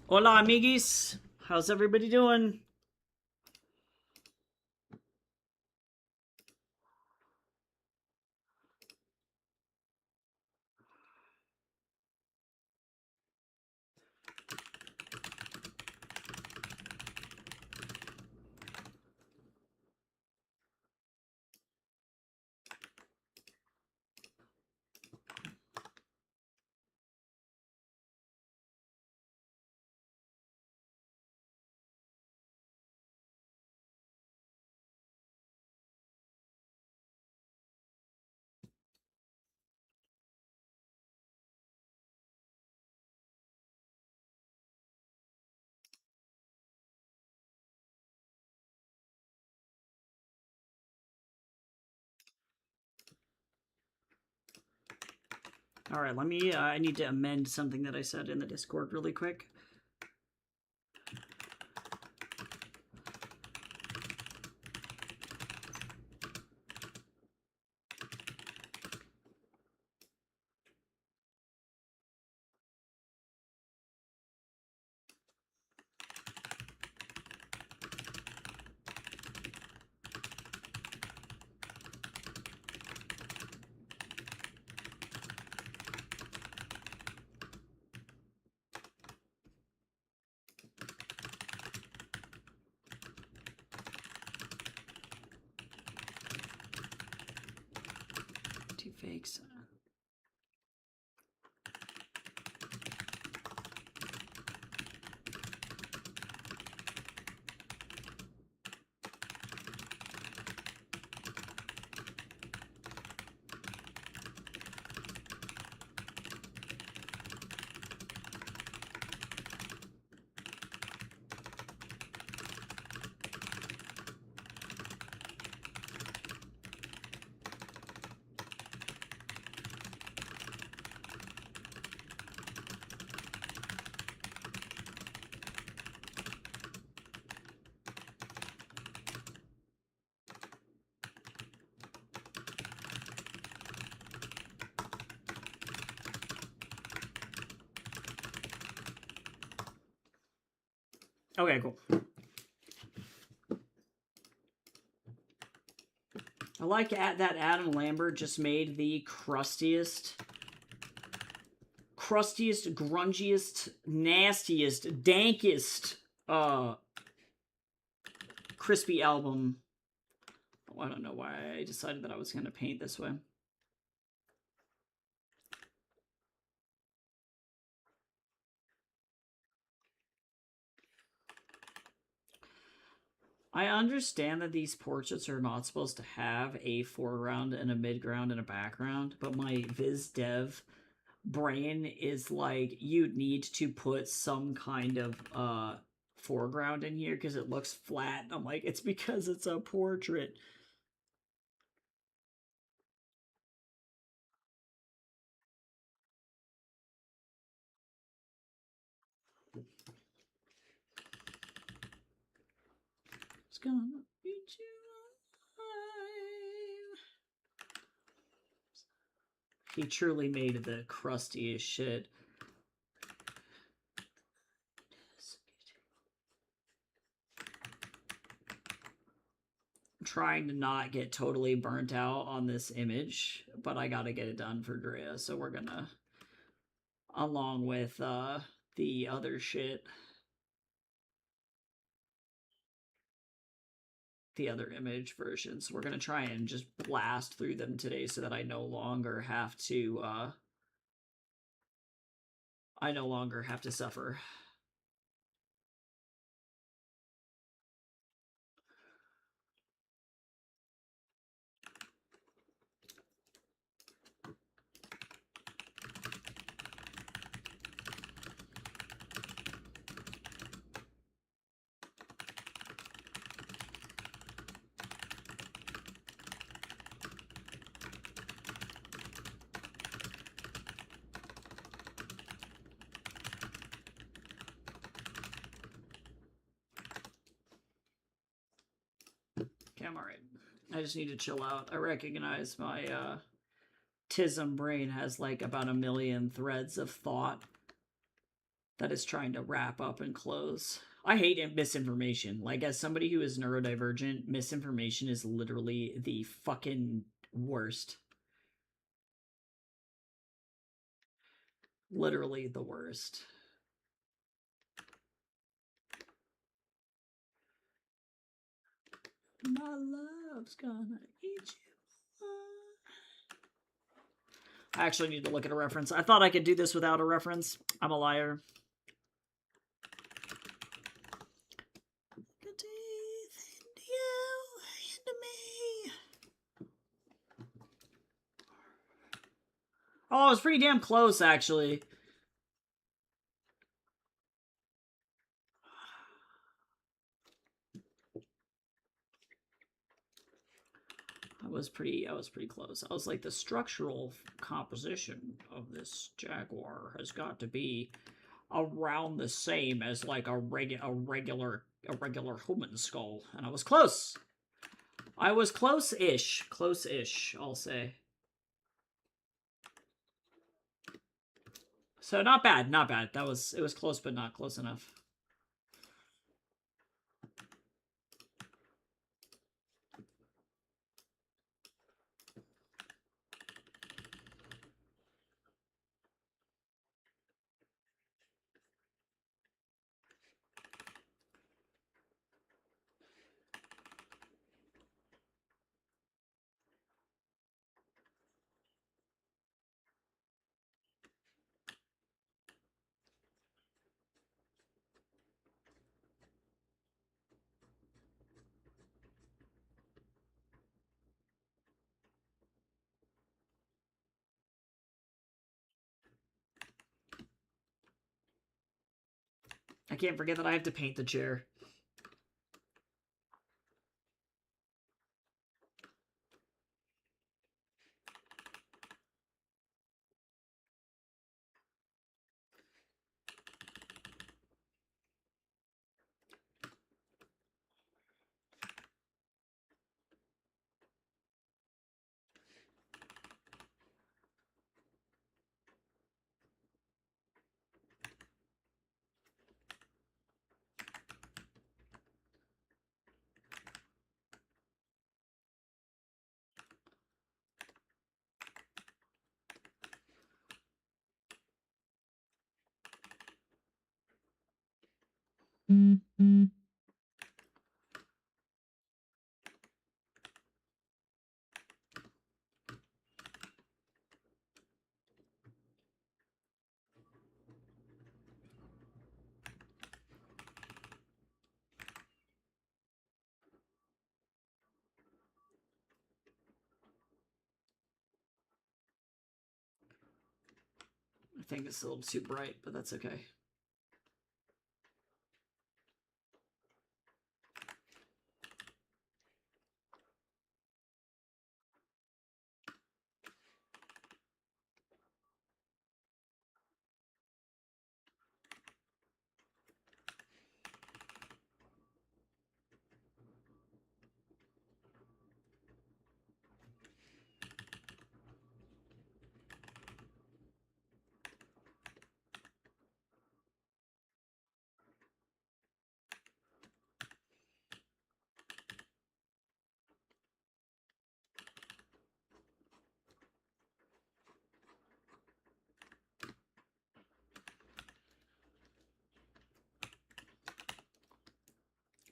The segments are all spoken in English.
Hola, amiguis. How's everybody doing? All right, let me. I need to amend something that I said in the Discord really quick. Two fakes. Okay, cool. I like that Adam Lambert just made the crustiest, grungiest, nastiest, dankest crispy album. Oh, I don't know why I decided that I was going to paint this way. I understand that these portraits are not supposed to have a foreground and a midground and a background, but my Viz Dev brain is like, you'd need to put some kind of foreground in here because it looks flat. I'm like, it's because it's a portrait. It's gonna beat you alive. He truly made the crustiest shit. I'm trying to not get totally burnt out on this image, but I gotta get it done for Drea, so we're gonna, along with the other shit, the other image versions, we're gonna try and just blast through them today so that I no longer have to suffer. Okay, I'm alright. I just need to chill out. I recognize my TISM brain has like about a million threads of thought that is trying to wrap up and close. I hate misinformation. Like, as somebody who is neurodivergent, misinformation is literally the fucking worst. Literally the worst. My love's gonna eat you. I actually need to look at a reference. I thought I could do this without a reference. I'm a liar. Oh, it's pretty damn close, actually. I was pretty close. I was like, the structural composition of this jaguar has got to be around the same as like a regular human skull, and I was close. I was close-ish, I'll say. So not bad, not bad. It was close, but not close enough. I can't forget that I have to paint the chair. I think it's a little too bright, but that's okay.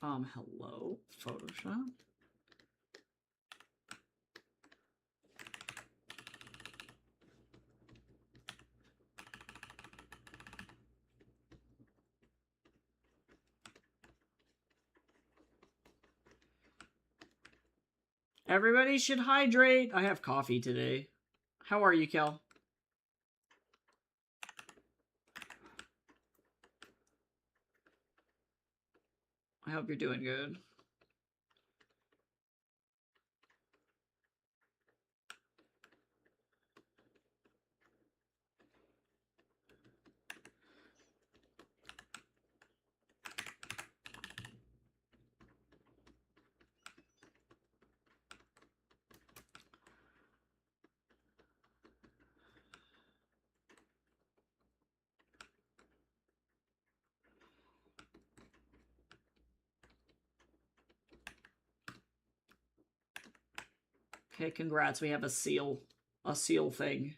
Hello, Photoshop. Everybody should hydrate. I have coffee today. How are you, Kel? I hope you're doing good. Okay, congrats. We have a seal thing.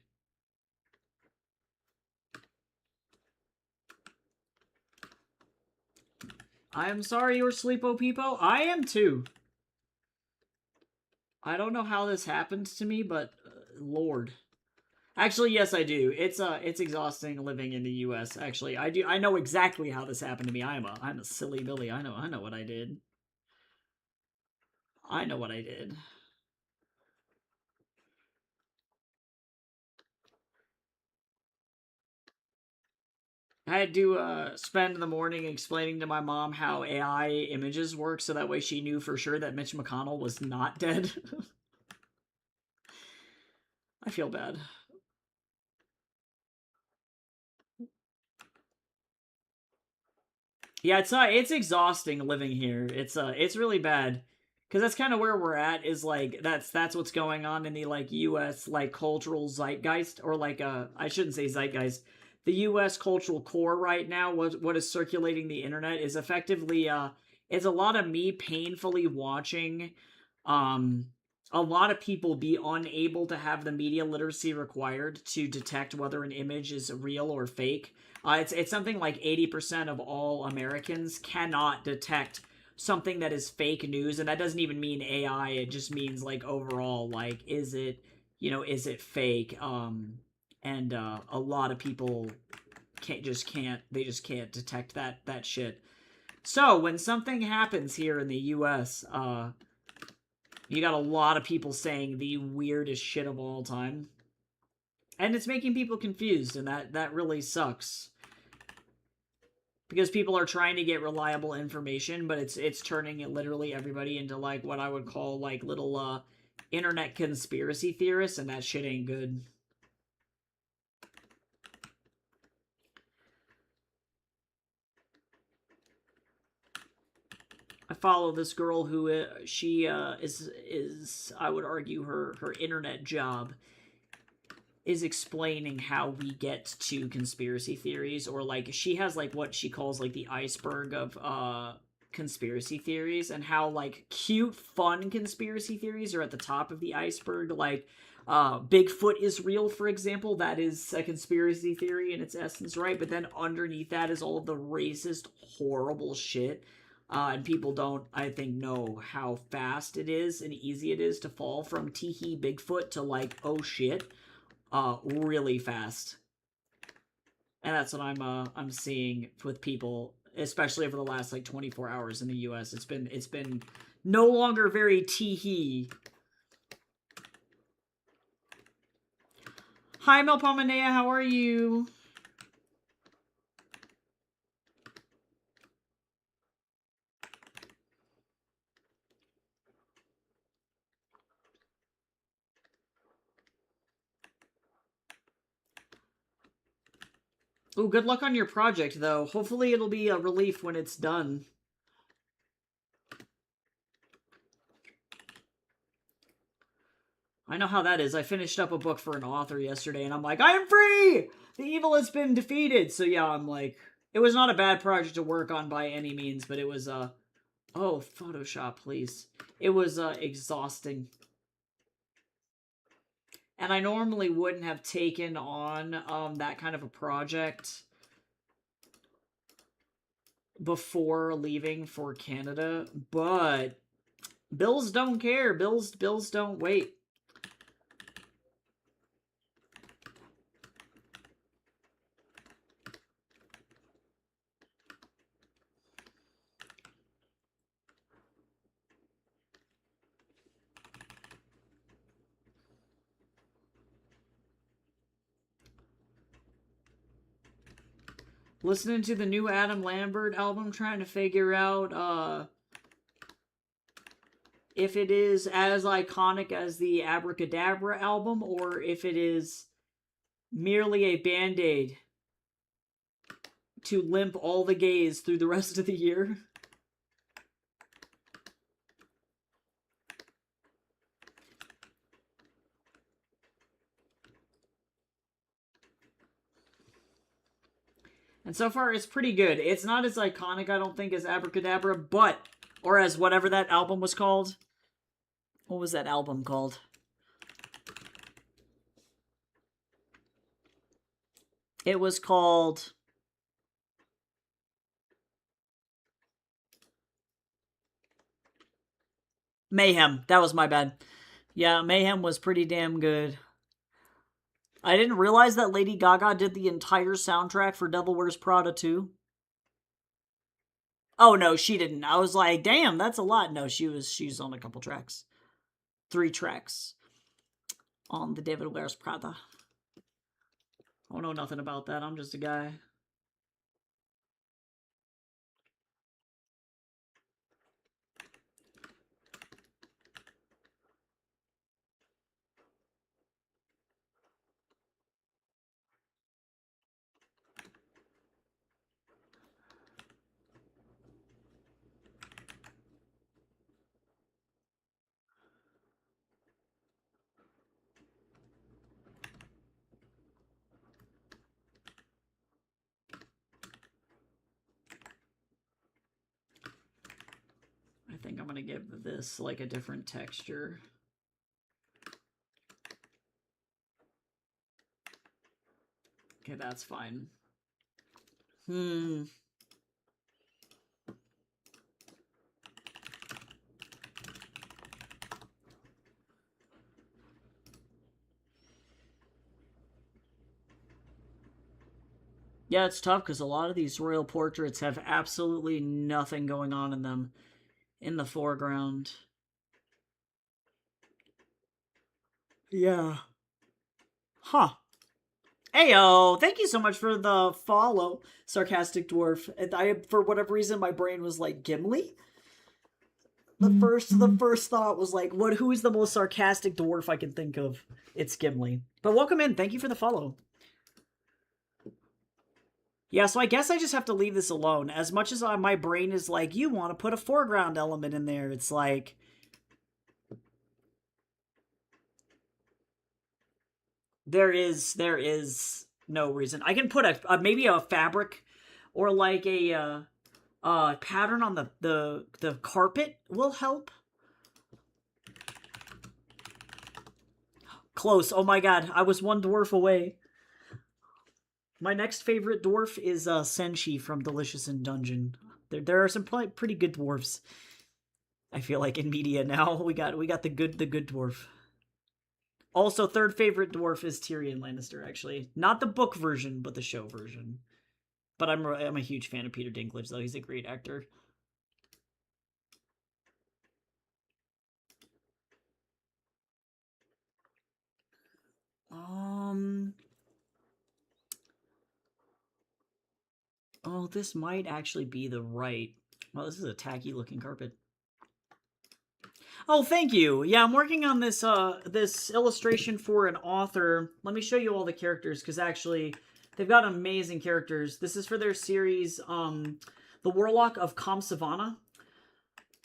I am sorry you're Sleepo Peepo. I am too. I don't know how this happened to me, but Lord. Actually, yes, I do. It's exhausting living in the U.S. Actually, I do. I know exactly how this happened to me. I'm a silly Billy. I know what I did. I know what I did. I had to spend the morning explaining to my mom how AI images work so that way she knew for sure that Mitch McConnell was not dead. I feel bad. Yeah, it's exhausting living here. It's really bad. Cuz that's kind of where we're at is like that's what's going on in the like US like cultural zeitgeist or like I shouldn't say zeitgeist. The US cultural core right now what is circulating the internet is effectively it's a lot of me painfully watching um a lot of people be unable to have the media literacy required to detect whether an image is real or fake. It's something like 80% of all Americans cannot detect something that is fake news, and that doesn't even mean AI. It just means like overall, like is it fake? And a lot of people can't detect that shit. So when something happens here in the U.S., you got a lot of people saying the weirdest shit of all time, and it's making people confused, and that really sucks. Because people are trying to get reliable information, but it's turning it literally everybody into like what I would call like little internet conspiracy theorists, and that shit ain't good. I follow this girl who she is I would argue her internet job is explaining how we get to conspiracy theories, or like she has like what she calls like the iceberg of conspiracy theories, and how like cute fun conspiracy theories are at the top of the iceberg, like Bigfoot is real, for example. That is a conspiracy theory in its essence, right? But then underneath that is all of the racist horrible shit, and people don't, I think, know how fast it is and easy it is to fall from teehee Bigfoot to like, oh shit, really fast. And that's what I'm seeing with people, especially over the last like 24 hours in the US. It's been no longer very teehee. Hi Melpomenea, how are you? Ooh, good luck on your project, though. Hopefully it'll be a relief when it's done. I know how that is. I finished up a book for an author yesterday, and I'm like, I am free! The evil has been defeated! So yeah, I'm like, it was not a bad project to work on by any means, but it was, oh, Photoshop, please. It was, exhausting. And I normally wouldn't have taken on that kind of a project before leaving for Canada, but bills don't care. Bills don't wait. Listening to the new Adam Lambert album, trying to figure out if it is as iconic as the Abracadabra album, or if it is merely a band-aid to limp all the gays through the rest of the year. And so far, it's pretty good. It's not as iconic, I don't think, as Abracadabra, but, or as whatever that album was called. What was that album called? It was called... Mayhem. That was my bad. Yeah, Mayhem was pretty damn good. I didn't realize that Lady Gaga did the entire soundtrack for Devil Wears Prada 2. Oh no, she didn't. I was like, damn, that's a lot. No, she's on a couple tracks. 3 tracks on the Devil Wears Prada. I don't know nothing about that. I'm just a guy. I think I'm going to give this like a different texture. Okay, that's fine. Yeah, it's tough because a lot of these royal portraits have absolutely nothing going on in them in the foreground. Yeah. Huh. Ayo, thank you so much for the follow, Sarcastic Dwarf. For whatever reason, my brain was like Gimli. The first thought was like, who is the most sarcastic dwarf I can think of? It's Gimli. But welcome in. Thank you for the follow. Yeah, so I guess I just have to leave this alone. As much as my brain is like, you want to put a foreground element in there, it's like... There is no reason. I can put maybe a fabric or like a pattern on the carpet will help. Close. Oh my god, I was one dwarf away. My next favorite dwarf is Senshi from Delicious in Dungeon. There are some pretty good dwarfs. I feel like in media now we got the good dwarf. Also, third favorite dwarf is Tyrion Lannister. Actually, not the book version, but the show version. But I'm a huge fan of Peter Dinklage, though. He's a great actor. Oh, this might actually be the right... Well, this is a tacky looking carpet. Oh, thank you. Yeah, I'm working on this this illustration for an author. Let me show you all the characters, because actually, they've got amazing characters. This is for their series, The Warlock of Kamsavana.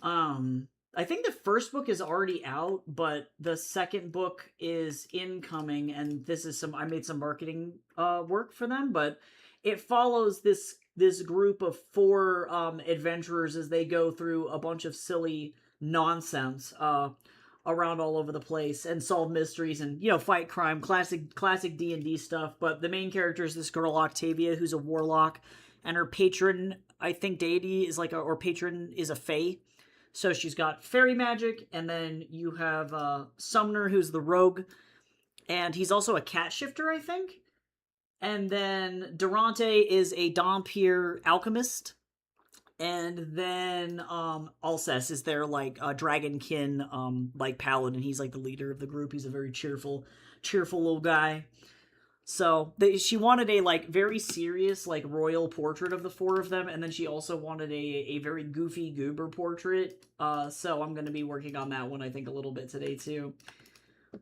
I think the first book is already out, but the second book is incoming, and this is I made some marketing work for them, but it follows this group of 4 adventurers as they go through a bunch of silly nonsense around all over the place and solve mysteries and fight crime, classic D&D stuff. But the main character is this girl Octavia, who's a warlock, and her patron, I think, deity is or patron is a fae. So she's got fairy magic, and then you have Sumner, who's the rogue, and he's also a cat shifter, I think. And then Durante is a Dhampir alchemist. And then Alcest is their dragonkin paladin. He's like the leader of the group. He's a very cheerful little guy. So she wanted a very serious royal portrait of the 4 of them, and then she also wanted a very goofy goober portrait. So I'm gonna be working on that one, I think, a little bit today too.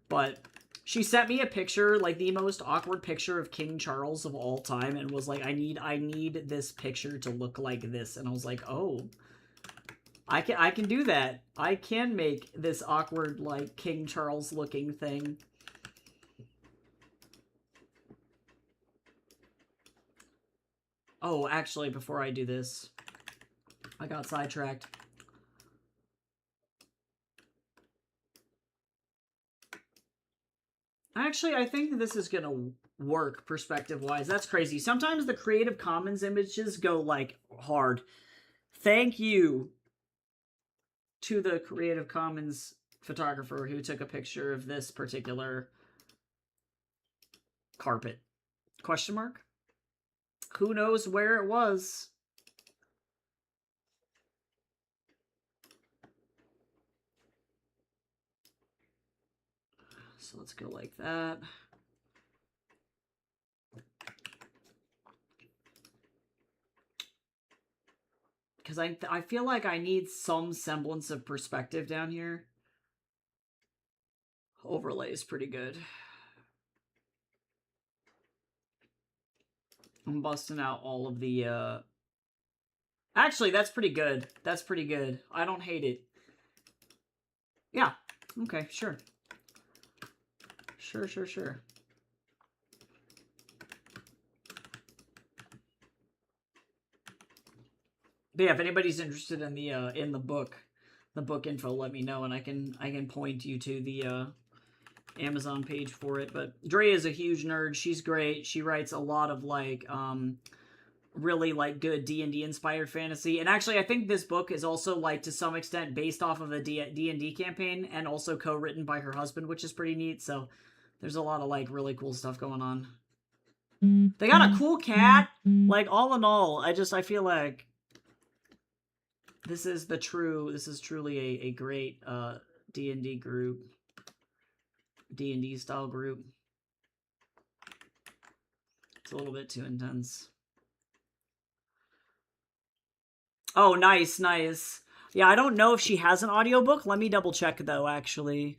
But she sent me a picture, the most awkward picture of King Charles of all time, and was like, I need this picture to look like this. And I was like, oh, I can do that. I can make this awkward King Charles looking thing. Oh, actually, before I do this, I got sidetracked. I actually, I think this is gonna work perspective-wise. That's crazy. Sometimes the Creative Commons images go, like, hard. Thank you to the Creative Commons photographer who took a picture of this particular carpet. Question mark? Who knows where it was? So let's go like that. Because I feel like I need some semblance of perspective down here. Overlay is pretty good. I'm busting out all of the, Actually, that's pretty good. That's pretty good. I don't hate it. Yeah. Okay, sure. Sure. But yeah, if anybody's interested in the book info, let me know, and I can point you to the Amazon page for it. But Dre is a huge nerd. She's great. She writes a lot of like really like good D&D inspired fantasy. And actually, I think this book is also like to some extent based off of a D&D campaign and also co-written by her husband, which is pretty neat. So there's a lot of like really cool stuff going on. They got a cool cat. Like all in all, I feel like this is truly a great D&D group. D&D style group. It's a little bit too intense. Oh, nice. Yeah, I don't know if she has an audiobook. Let me double check though, actually.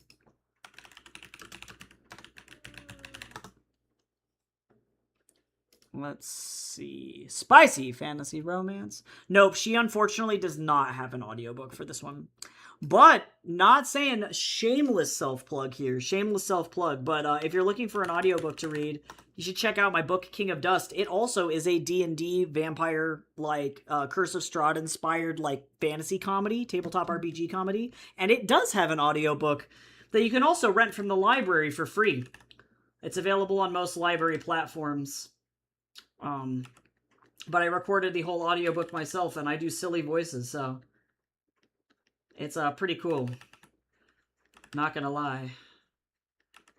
Let's see. Spicy fantasy romance. Nope, she unfortunately does not have an audiobook for this one. But, not saying shameless self-plug here. Shameless self-plug. But if you're looking for an audiobook to read, you should check out my book, King of Dust. It also is a D&D vampire, like, Curse of Strahd inspired, like, fantasy comedy, tabletop RPG comedy. And it does have an audiobook that you can also rent from the library for free. It's available on most library platforms. But I recorded the whole audiobook myself, and I do silly voices, so it's pretty cool. Not gonna lie.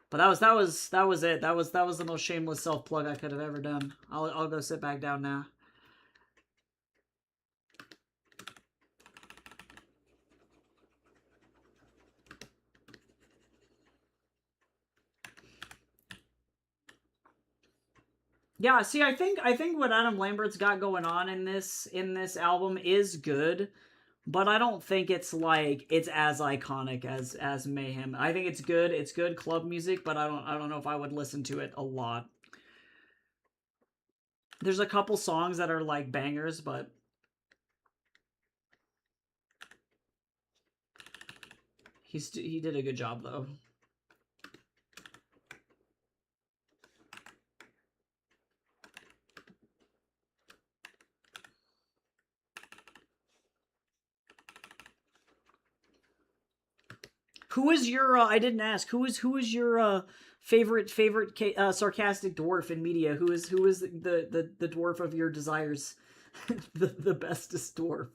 But that was it. That was the most shameless self plug I could have ever done. I'll go sit back down now. Yeah, see, I think what Adam Lambert's got going on in this album is good, but I don't think it's like it's as iconic as Mayhem. I think it's good. It's good club music, but I don't know if I would listen to it a lot. There's a couple songs that are like bangers, but he did a good job though. Who is your? I didn't ask. Who is your favorite sarcastic dwarf in media? Who is the dwarf of your desires? the bestest dwarf.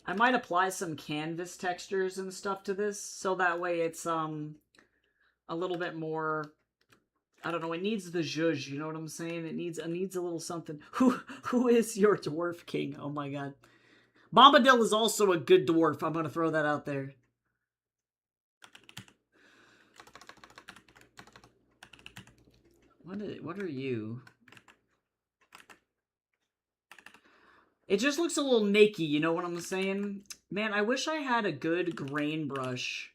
I might apply some canvas textures and stuff to this, so that way it's a little bit more. I don't know. It needs the zhuzh. You know what I'm saying? It needs a little something. Who is your dwarf king? Oh my god, Bombadil is also a good dwarf. I'm gonna throw that out there. What are you? It just looks a little naked, you know what I'm saying? Man, I wish I had a good grain brush.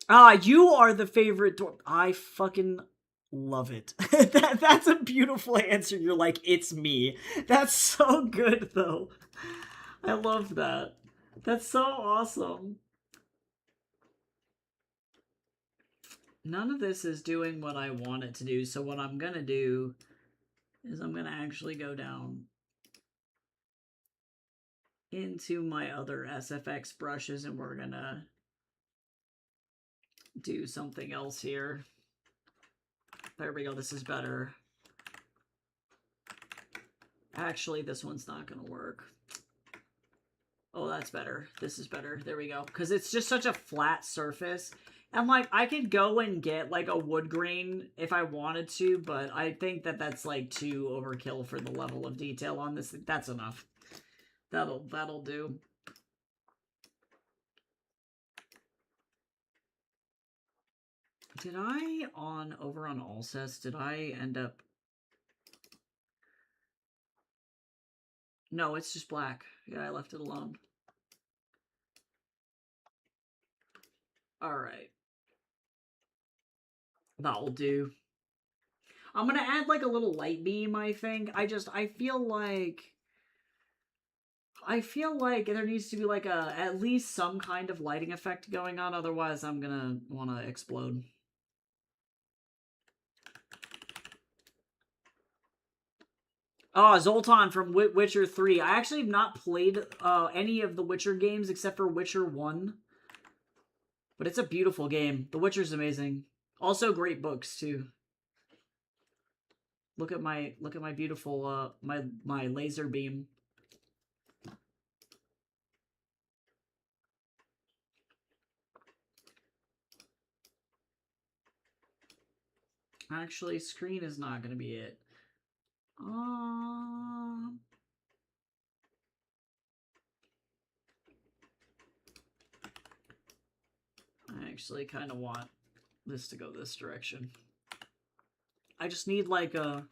Ah, you are the favorite dwarf. I fucking love it. That's a beautiful answer. You're like, it's me. That's so good, though. I love that. That's so awesome. None of this is doing what I want it to do, so what I'm gonna do is I'm gonna actually go down into my other SFX brushes and we're gonna do something else here. There we go, this is better. Actually, this one's not gonna work. Oh, that's better. This is better. There we go. Because it's just such a flat surface. And, like, I could go and get, like, a wood grain if I wanted to, but I think that that's, like, too overkill for the level of detail on this. That's enough. That'll do. Did I, over on Alcest, did I end up... No, it's just black. Yeah, I left it alone. Alright. That'll do. I'm gonna add like a little light beam, I think. I feel like there needs to be like at least some kind of lighting effect going on, otherwise I'm gonna wanna explode. Oh, Zoltan from Witcher 3. I actually have not played any of the Witcher games except for Witcher 1. But it's a beautiful game. The Witcher's amazing. Also great books too. Look at my beautiful my laser beam. Actually, screen is not going to be it. I actually kind of want this to go this direction. I just need like a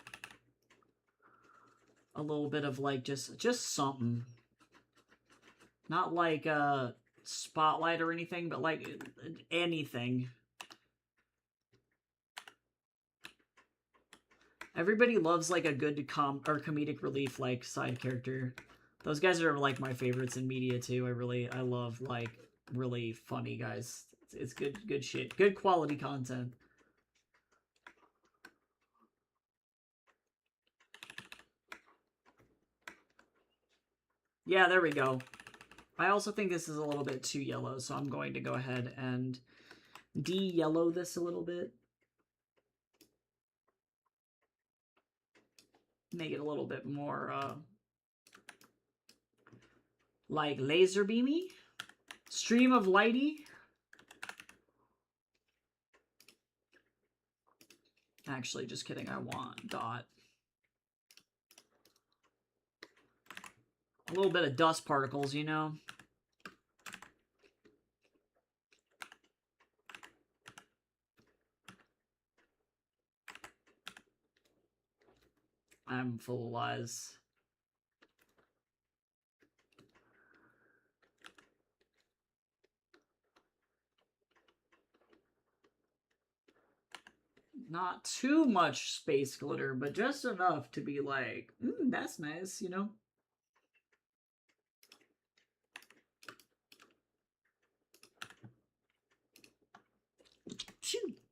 little bit of like just something. Not like a spotlight or anything, but like anything. Everybody loves like a good comedic relief like side character. Those guys are like my favorites in media too. I love like really funny guys. It's good shit. Good quality content. Yeah, there we go. I also think this is a little bit too yellow, so I'm going to go ahead and de-yellow this a little bit. Make it a little bit more, like laser beamy? Stream of lighty? Actually, just kidding, I want dot. A little bit of dust particles, you know? I'm full of lies. Not too much space glitter, but just enough to be like, that's nice, you know?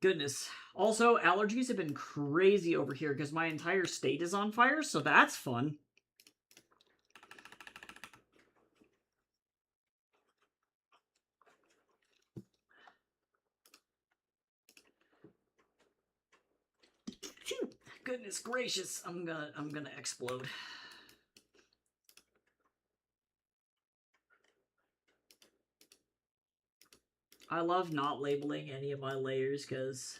Goodness. Also, allergies have been crazy over here because my entire state is on fire, so that's fun. Goodness gracious, I'm gonna explode. I love not labeling any of my layers because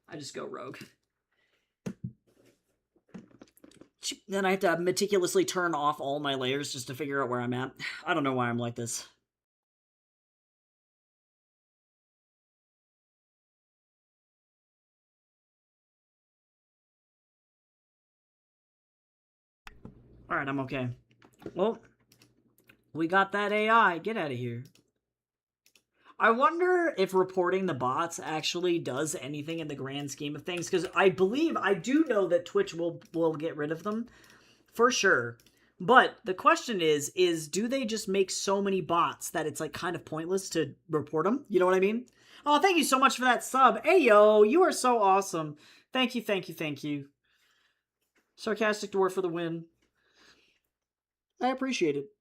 I just go rogue. Then I have to meticulously turn off all my layers just to figure out where I'm at. I don't know why I'm like this. Alright, I'm okay. Well, we got that AI. Get out of here. I wonder if reporting the bots actually does anything in the grand scheme of things, because I do know that Twitch will get rid of them for sure. But the question is do they just make so many bots that it's like kind of pointless to report them? You know what I mean? Oh, thank you so much for that sub. Hey yo, you are so awesome. Thank you, thank you, thank you. Sarcastic Dwarf for the win. I appreciate it.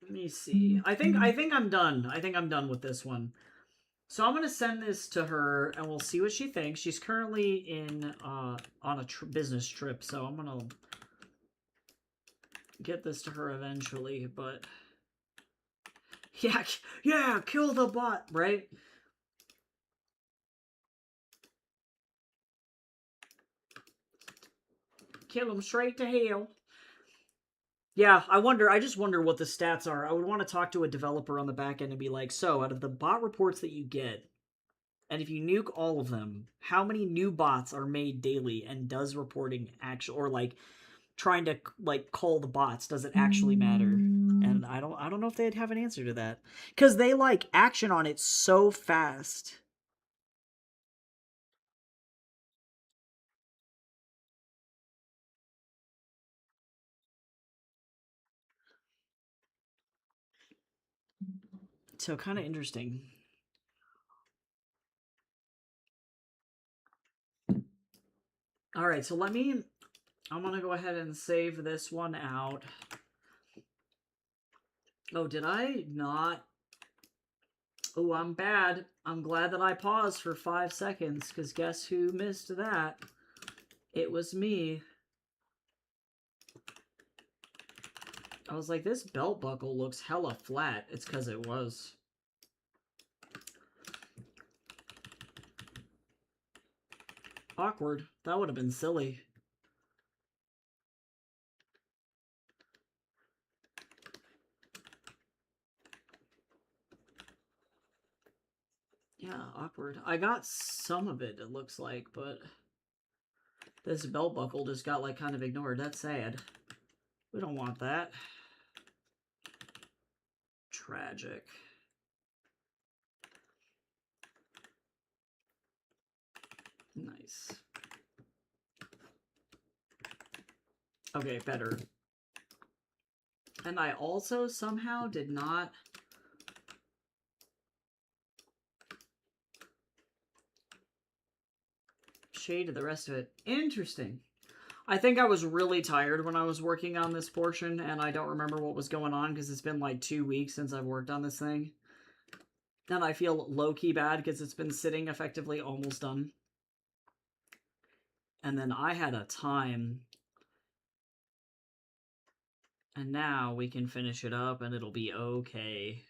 Let me see. I think I'm done. I think I'm done with this one. So I'm gonna send this to her, and we'll see what she thinks. She's currently in on a business trip, so I'm gonna get this to her eventually. But yeah, kill the bot, right? Kill him straight to hell. Yeah, I just wonder what the stats are. I would want to talk to a developer on the back end and be like, so out of the bot reports that you get, and if you nuke all of them, how many new bots are made daily, and does reporting actually, or like trying to like call the bots, does it actually matter? And I don't know if they'd have an answer to that, because they like action on it so fast. So kind of interesting. All right, so I'm gonna go ahead and save this one out. Oh, did I not? Oh, I'm bad. I'm glad that I paused for 5 seconds, because guess who missed that? It was me. I was like, this belt buckle looks hella flat. It's because it was. Awkward. That would have been silly. Yeah, awkward. I got some of it, it looks like, but this belt buckle just got, like, kind of ignored. That's sad. We don't want that. Tragic. Nice. Okay, better. And I also somehow did not... shade the rest of it. Interesting. I think I was really tired when I was working on this portion, and I don't remember what was going on because it's been like 2 weeks since I've worked on this thing. And I feel low-key bad because it's been sitting effectively almost done. And then I had a time. And now we can finish it up and it'll be okay.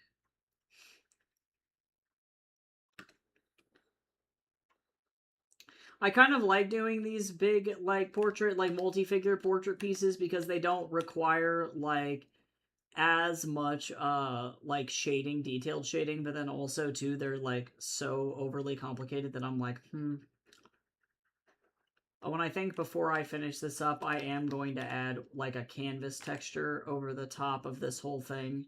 I kind of like doing these big, like, portrait, like, multi-figure portrait pieces because they don't require, like, as much, like, shading, detailed shading, but then also, too, they're, like, so overly complicated that I'm like, When I think before I finish this up, I am going to add, like, a canvas texture over the top of this whole thing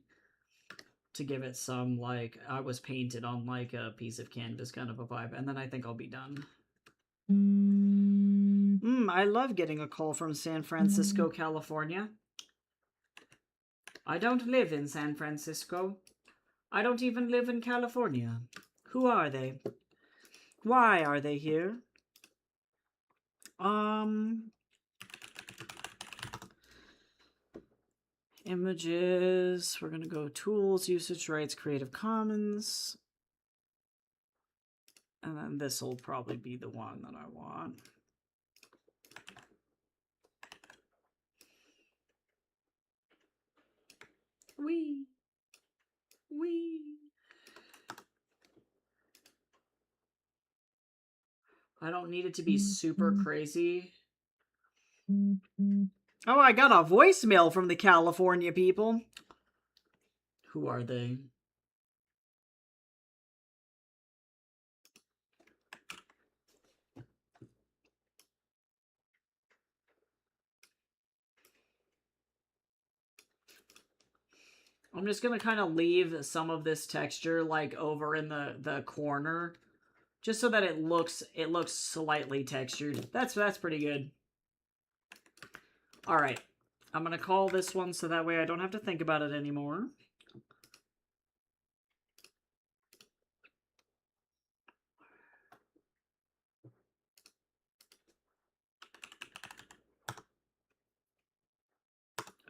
to give it some, like, I was painted on, like, a piece of canvas kind of a vibe, and then I think I'll be done. I love getting a call from San Francisco, California. I don't live in San Francisco. I don't even live in California. Who are they? Why are they here? Images. We're gonna go Tools, Usage Rights, Creative Commons. And then this will probably be the one that I want. Wee. I don't need it to be super crazy. Oh, I got a voicemail from the California people. Who are they? I'm just gonna kind of leave some of this texture like over in the corner, just so that it looks slightly textured. That's pretty good. All right, I'm gonna call this one so that way I don't have to think about it anymore.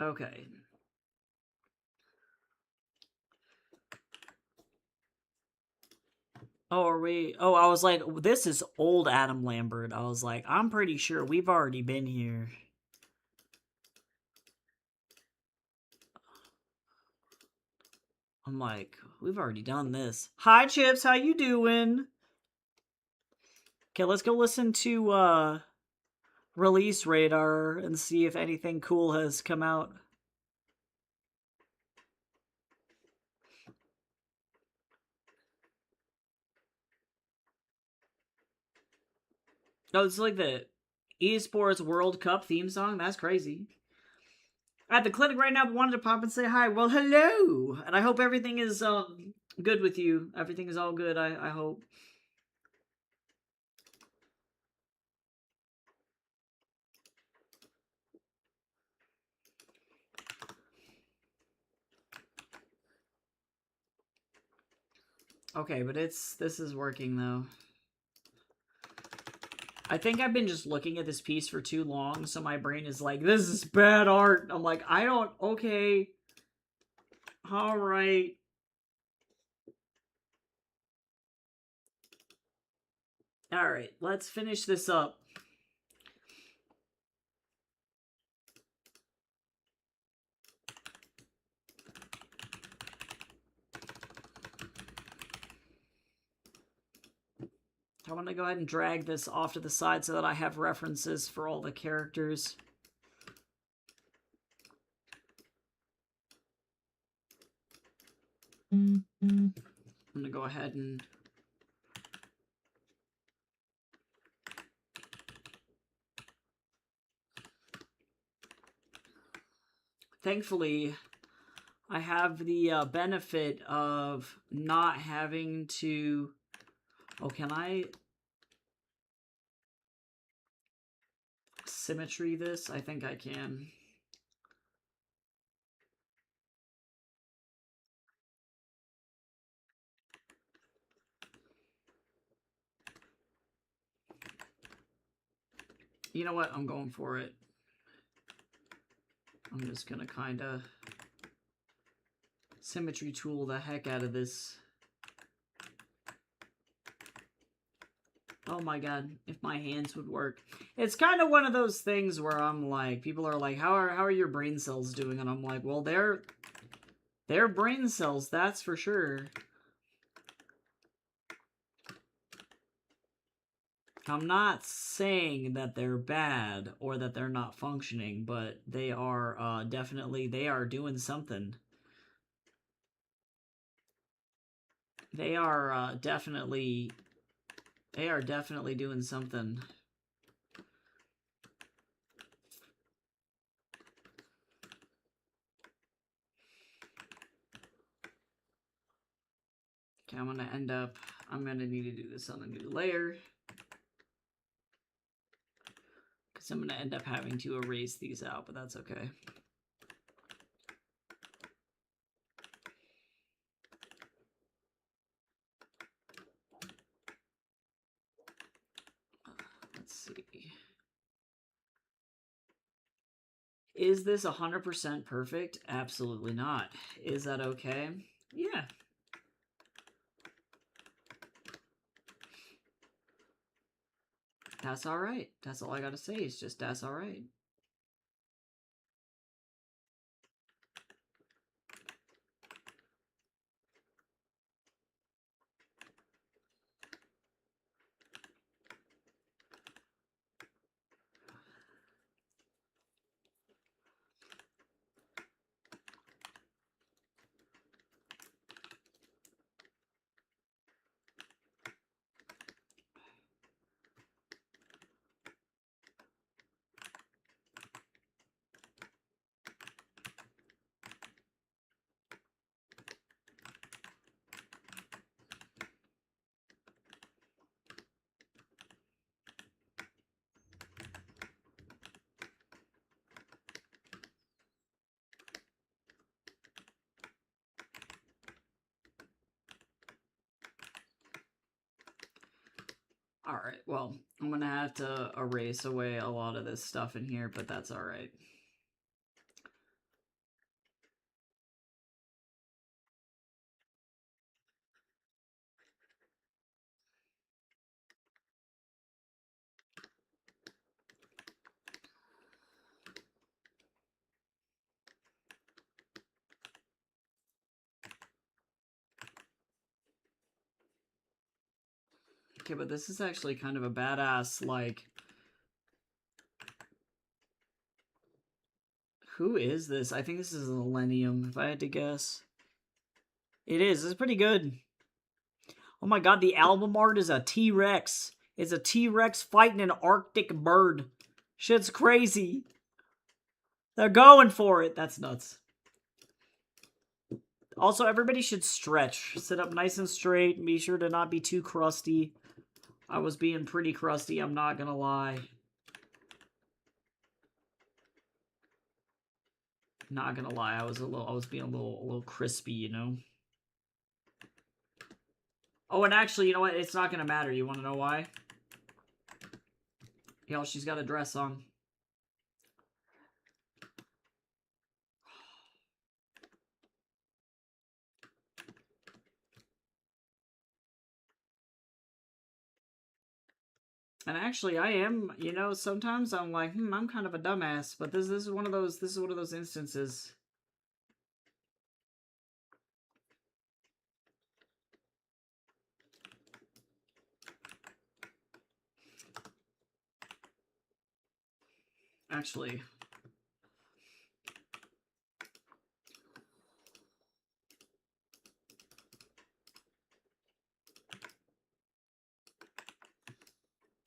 Okay. Oh, are we? Oh, I was like, this is old Adam Lambert. I was like, I'm pretty sure we've already been here. I'm like, we've already done this. Hi, Chips. How you doing? Okay, let's go listen to Release Radar and see if anything cool has come out. Oh, it's like the Esports World Cup theme song? That's crazy. At the clinic right now, but wanted to pop and say hi. Well, hello! And I hope everything is good with you. Everything is all good, I hope. Okay, but this is working though. I think I've been just looking at this piece for too long, so my brain is like, this is bad art. I'm like, okay. Alright. Alright, let's finish this up. I want to go ahead and drag this off to the side so that I have references for all the characters. I'm going to go ahead and... Thankfully, I have the benefit of not having to... Oh, can I... symmetry this? I think I can. You know what? I'm going for it. I'm just gonna kind of symmetry tool the heck out of this. Oh my god, if my hands would work. It's kind of one of those things where I'm like, people are like, how are your brain cells doing? And I'm like, well, they're brain cells, that's for sure. I'm not saying that they're bad or that they're not functioning, but they are definitely, they are doing something. They are definitely doing something. Okay, I'm gonna need to do this on a new layer. Because I'm gonna end up having to erase these out, but that's okay. Let's see. Is this 100% perfect? Absolutely not. Is that okay? Yeah. That's all right. That's all I gotta say is just that's all right. Alright, well, I'm gonna have to erase away a lot of this stuff in here, but that's alright. Okay, but this is actually kind of a badass, like... Who is this? I think this is a Millennium, if I had to guess. It is. It's pretty good. Oh my god, the album art is a T-Rex. It's a T-Rex fighting an Arctic bird. Shit's crazy. They're going for it. That's nuts. Also, everybody should stretch. Sit up nice and straight. Be sure to not be too crusty. I was being pretty crusty, I'm not gonna lie. Not gonna lie, I was being a little crispy, you know? Oh, and actually, you know what? It's not gonna matter. You wanna know why? Yo, she's got a dress on. And actually, I am, you know, sometimes I'm like, I'm kind of a dumbass, but this is one of those instances. Actually,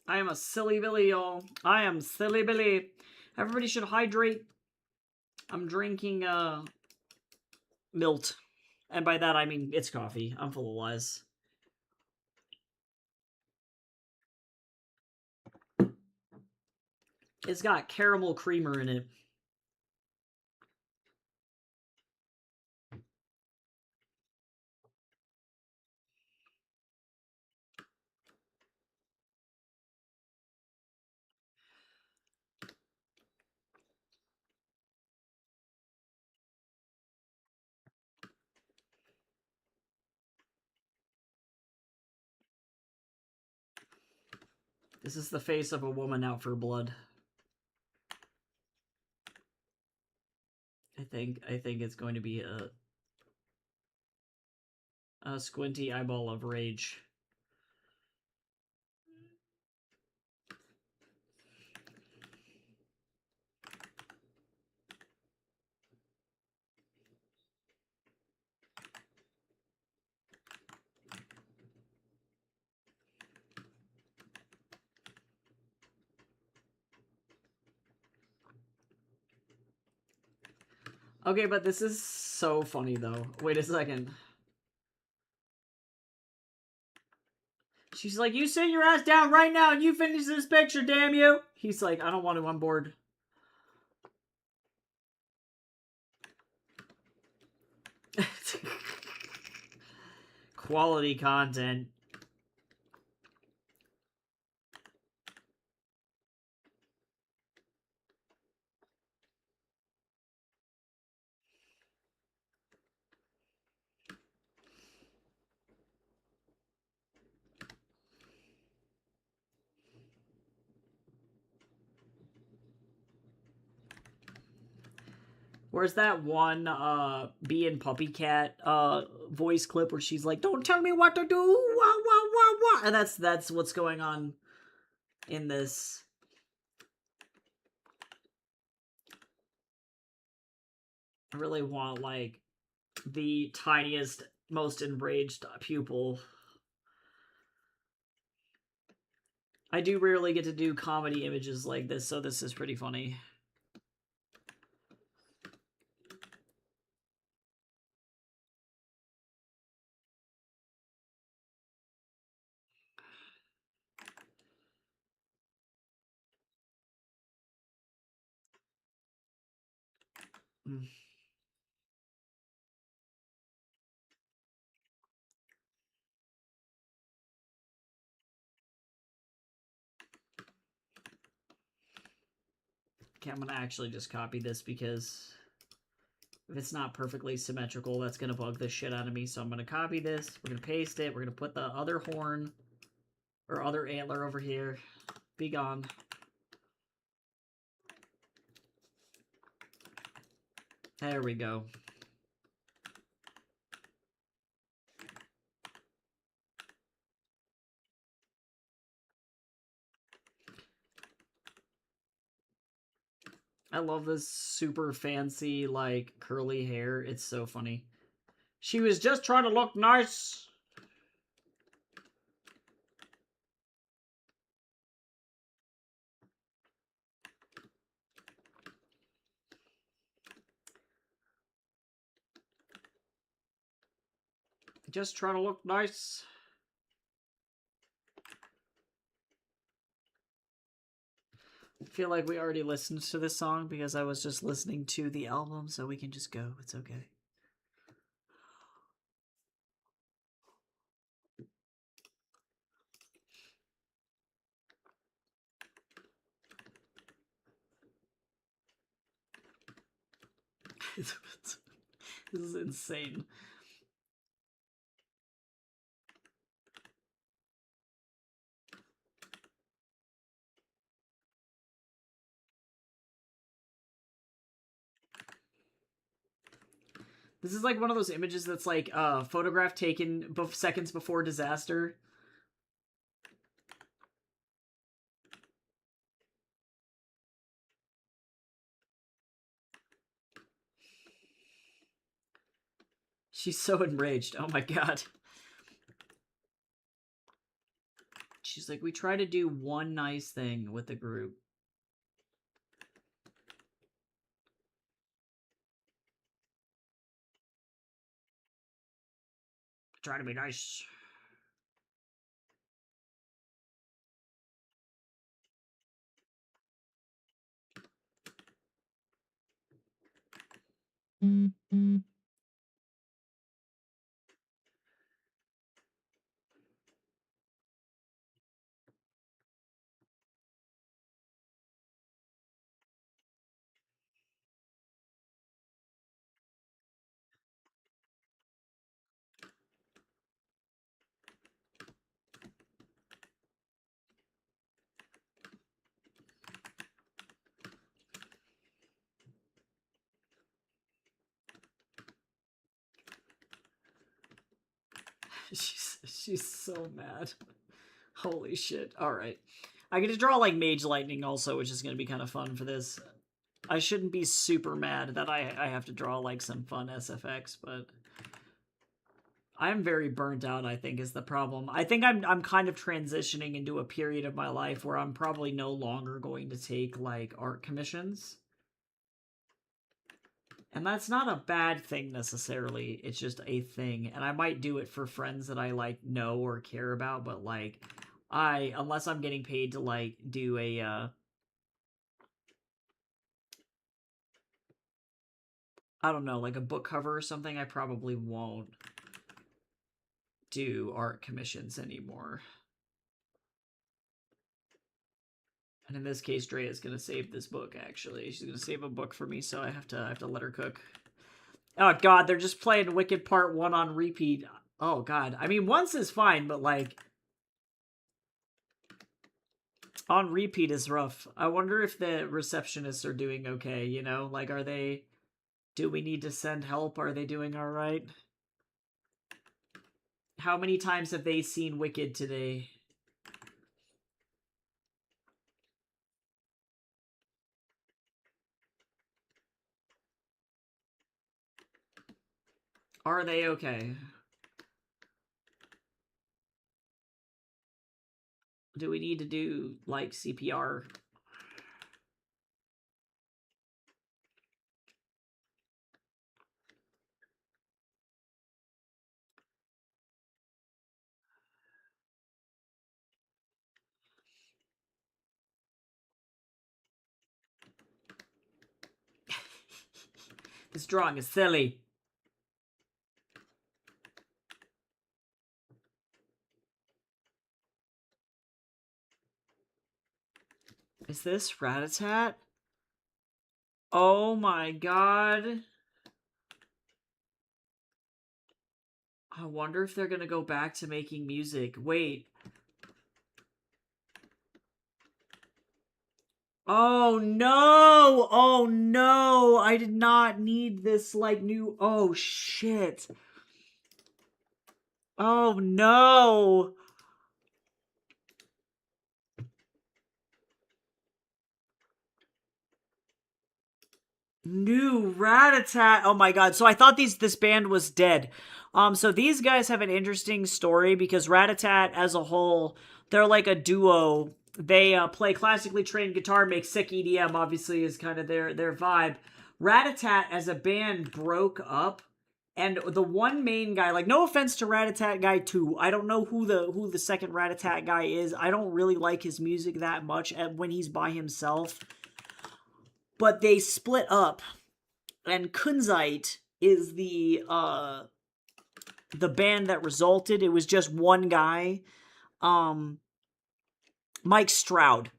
I am a silly Billy, y'all. I am silly Billy. Everybody should hydrate. I'm drinking, Milt. And by that, I mean, it's coffee. I'm full of lies. It's got caramel creamer in it. This is the face of a woman out for blood. I think it's going to be a squinty eyeball of rage. Okay, but this is so funny, though. Wait a second. She's like, you sit your ass down right now and you finish this picture, damn you! He's like, I don't want to, I'm bored. Quality content. Where's that one Bee and Puppy Cat voice clip where she's like, don't tell me what to do, wah, wah, wah, wah. And that's what's going on in this. I really want, like, the tiniest, most enraged pupil. I do rarely get to do comedy images like this, so this is pretty funny. Mm. Okay, I'm gonna actually just copy this because if it's not perfectly symmetrical, that's gonna bug the shit out of me. So I'm gonna copy this, we're gonna paste it, we're gonna put the other horn or other antler over here. Be gone. There we go. I love this super fancy, like, curly hair. It's so funny. She was just trying to look nice. Just trying to look nice. I feel like we already listened to this song because I was just listening to the album, so we can just go. It's okay. This is insane. This is like one of those images that's like a photograph taken seconds before disaster. She's so enraged. Oh my god. She's like, we try to do one nice thing with the group. Try to be nice. She's so mad. Holy shit. Alright. I get to draw like Mage Lightning also, which is going to be kind of fun for this. I shouldn't be super mad that I have to draw like some fun SFX, but I'm very burnt out, I think, is the problem. I think I'm kind of transitioning into a period of my life where I'm probably no longer going to take like art commissions. And that's not a bad thing necessarily. It's just a thing. And I might do it for friends that I like know or care about, but like unless I'm getting paid to like do a I don't know, like a book cover or something, I probably won't do art commissions anymore. And in this case, Drea is gonna save this book. Actually, she's gonna save a book for me, so I have to let her cook. Oh God, they're just playing Wicked Part 1 on repeat. Oh God, I mean once is fine, but like on repeat is rough. I wonder if the receptionists are doing okay. You know, like are they? Do we need to send help? Are they doing all right? How many times have they seen Wicked today? Are they okay? Do we need to do like CPR? This drawing is silly. Is this Ratatat? Oh my god. I wonder if they're gonna go back to making music. Wait. Oh no! Oh no! I did not need this, like, new. Oh shit. Oh no! New Ratatat. Oh my god. So I thought this band was dead. So these guys have an interesting story because Ratatat as a whole, they're like a duo. They play classically trained guitar, make sick EDM, obviously is kind of their vibe. Ratatat as a band broke up, and the one main guy, like, no offense to Ratatat guy 2, I don't know who the second Ratatat guy is. I don't really like his music that much when he's by himself. But they split up, and Kunzite is the band that resulted. It was just one guy. Mike Stroud.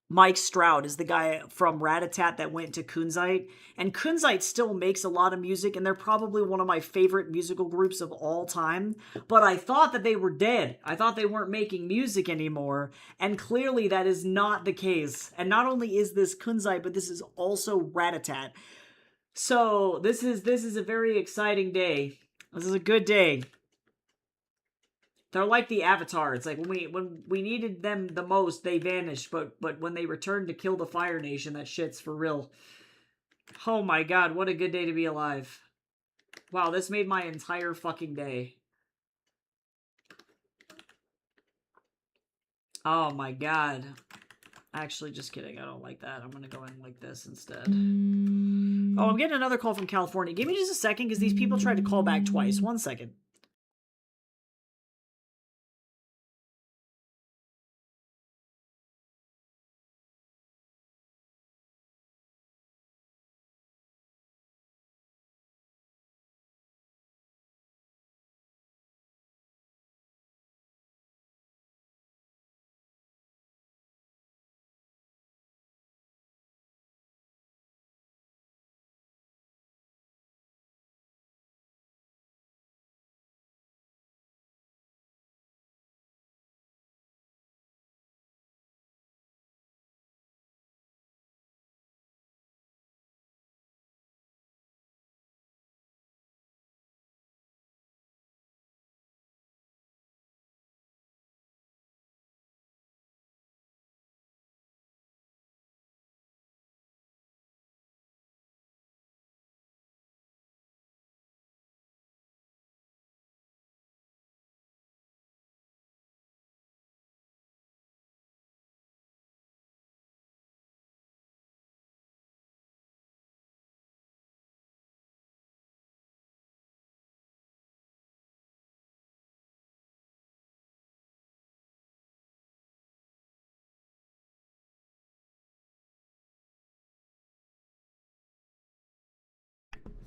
Mike Stroud is the guy from Ratatat that went to Kunzite. And Kunzite still makes a lot of music, and they're probably one of my favorite musical groups of all time. But I thought that they were dead. I thought they weren't making music anymore. And clearly that is not the case. And not only is this Kunzite, but this is also Ratatat. So this is a very exciting day. This is a good day. They're like the Avatar. It's like when we needed them the most, they vanished. But when they returned to kill the Fire Nation, that shit's for real. Oh my god, what a good day to be alive. Wow, this made my entire fucking day. Oh my god. Actually, just kidding. I don't like that. I'm gonna go in like this instead. Oh, I'm getting another call from California. Give me just a second, because these people tried to call back twice. 1 second.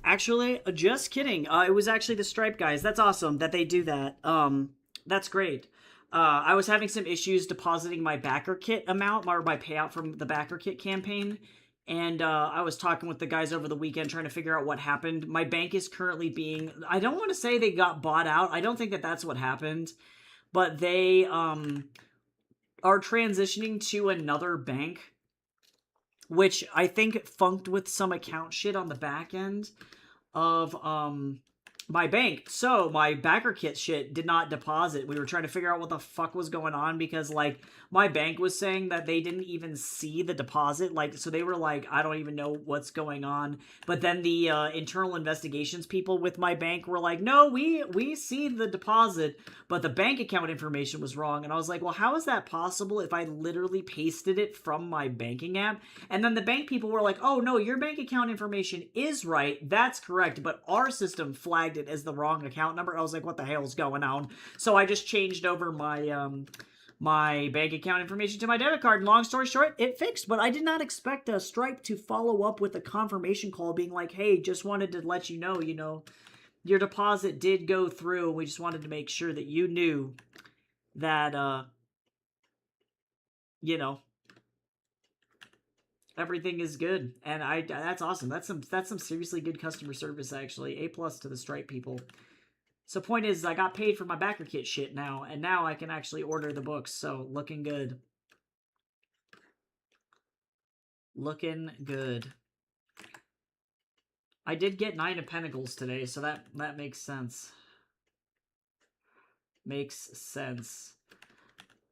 Actually, just kidding. It was actually the Stripe guys. That's awesome that they do that. That's great. I was having some issues depositing my backer kit amount, or my payout from the backer kit campaign. And I was talking with the guys over the weekend trying to figure out what happened. My bank is currently being, I don't want to say they got bought out. I don't think that that's what happened. But they are transitioning to another bank, which I think funked with some account shit on the back end of my bank. So my backer kit shit did not deposit. We were trying to figure out what the fuck was going on, because like my bank was saying that they didn't even see the deposit. Like, so they were like, I don't even know what's going on. But then the internal investigations people with my bank were like, no, we see the deposit, but the bank account information was wrong. And I was like, well, how is that possible if I literally pasted it from my banking app? And then the bank people were like, oh no, your bank account information is right. That's correct. But our system flagged it as the wrong account number. I was like, what the hell's going on? So I just changed over my my bank account information to my debit card. And long story short, it fixed. But I did not expect Stripe to follow up with a confirmation call being like, hey, just wanted to let you know, your deposit did go through. We just wanted to make sure that you knew that, you know, Everything is good, and that's awesome. That's some seriously good customer service actually. A plus to the Stripe people. So point is, I got paid for my backer kit shit now, and now I can actually order the books. So looking good. Looking good. I did get 9 of Pentacles today, so that makes sense. Makes sense.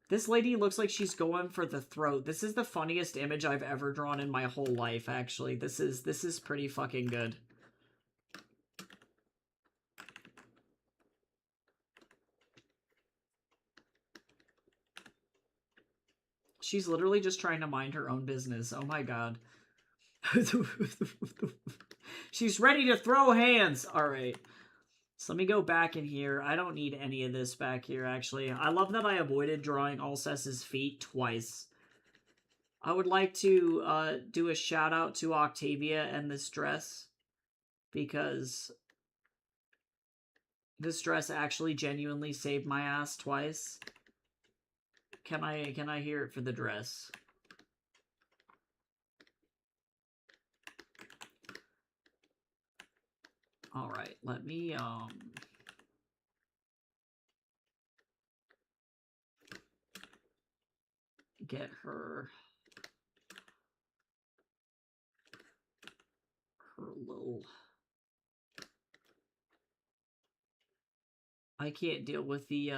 This lady looks like she's going for the throat. This is the funniest image I've ever drawn in my whole life, actually. This is pretty fucking good. She's literally just trying to mind her own business. Oh my god. She's ready to throw hands. All right. So let me go back in here. I don't need any of this back here, actually. I love that I avoided drawing Alcest's feet twice. I would like to do a shout out to Octavia and this dress, because this dress actually genuinely saved my ass twice. Can I hear it for the dress? All right, let me get her little. I can't deal with the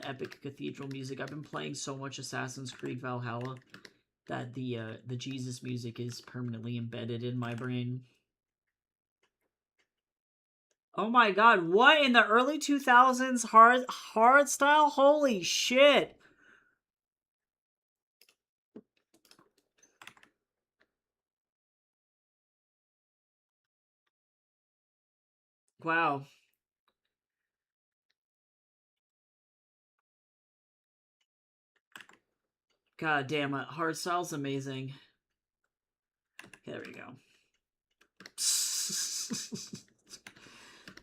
epic cathedral music. I've been playing so much Assassin's Creed Valhalla that the Jesus music is permanently embedded in my brain. Oh my god, what in the early 2000s hard style? Holy shit. Wow. God damn it. Hardstyle's amazing. Okay, there we go.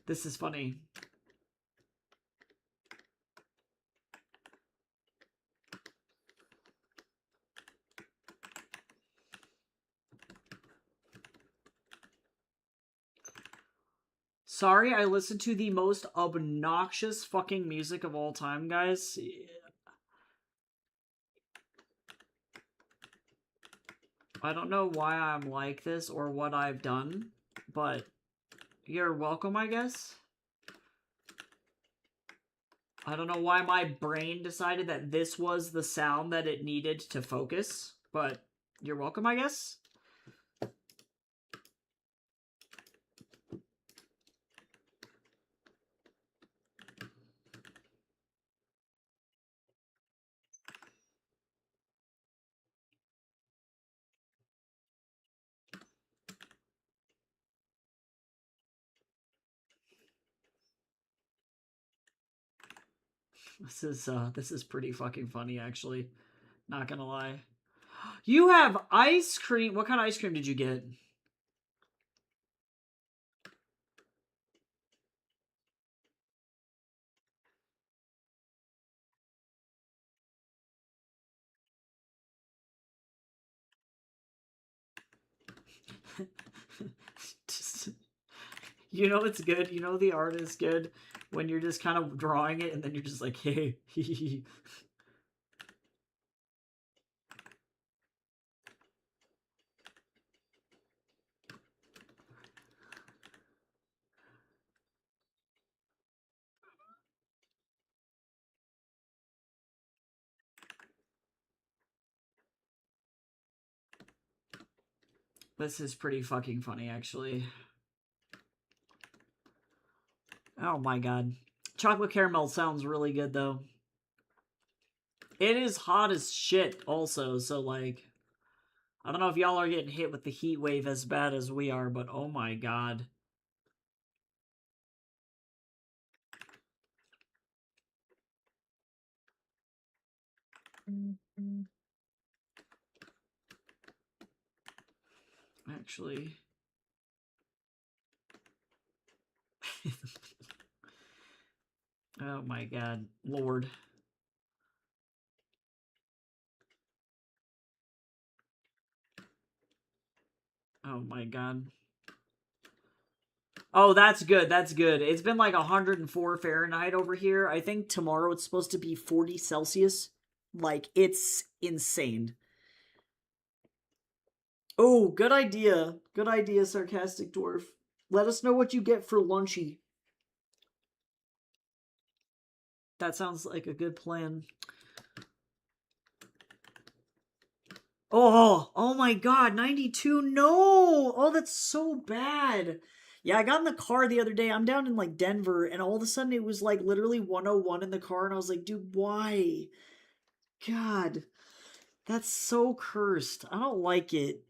This is funny. Sorry, I listened to the most obnoxious fucking music of all time, guys. I don't know why I'm like this or what I've done, but you're welcome, I guess. I don't know why my brain decided that this was the sound that it needed to focus, but you're welcome, I guess. This is pretty fucking funny, actually. Not gonna lie. You have ice cream. What kind of ice cream did you get? You know it's good. You know the art is good when you're just kind of drawing it and then you're just like, hey, This is pretty fucking funny, actually. Oh my god. Chocolate caramel sounds really good, though. It is hot as shit, also, so, like... I don't know if y'all are getting hit with the heat wave as bad as we are, but oh my god. Actually... oh my god. Lord. Oh my god. Oh, that's good. That's good. It's been like 104 Fahrenheit over here. I think tomorrow it's supposed to be 40 Celsius. Like, it's insane. Oh, good idea. Good idea, Sarcastic Dwarf. Let us know what you get for lunchy. That sounds like a good plan. Oh my god, 92. No! Oh, that's so bad. Yeah, I got in the car the other day. I'm down in like Denver, and all of a sudden it was like literally 101 in the car, and I was like, dude, why? God, that's so cursed. I don't like it.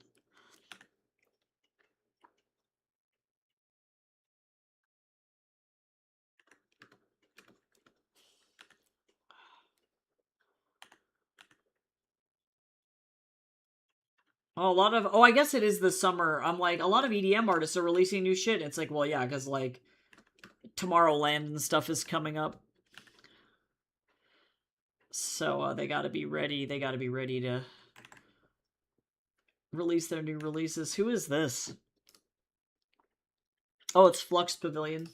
Oh, a lot of I guess it is the summer. I'm like, a lot of EDM artists are releasing new shit. It's like, well, yeah, because like Tomorrowland and stuff is coming up. So they got to be ready. They got to be ready to release their new releases. Who is this? Oh, it's Flux Pavilion.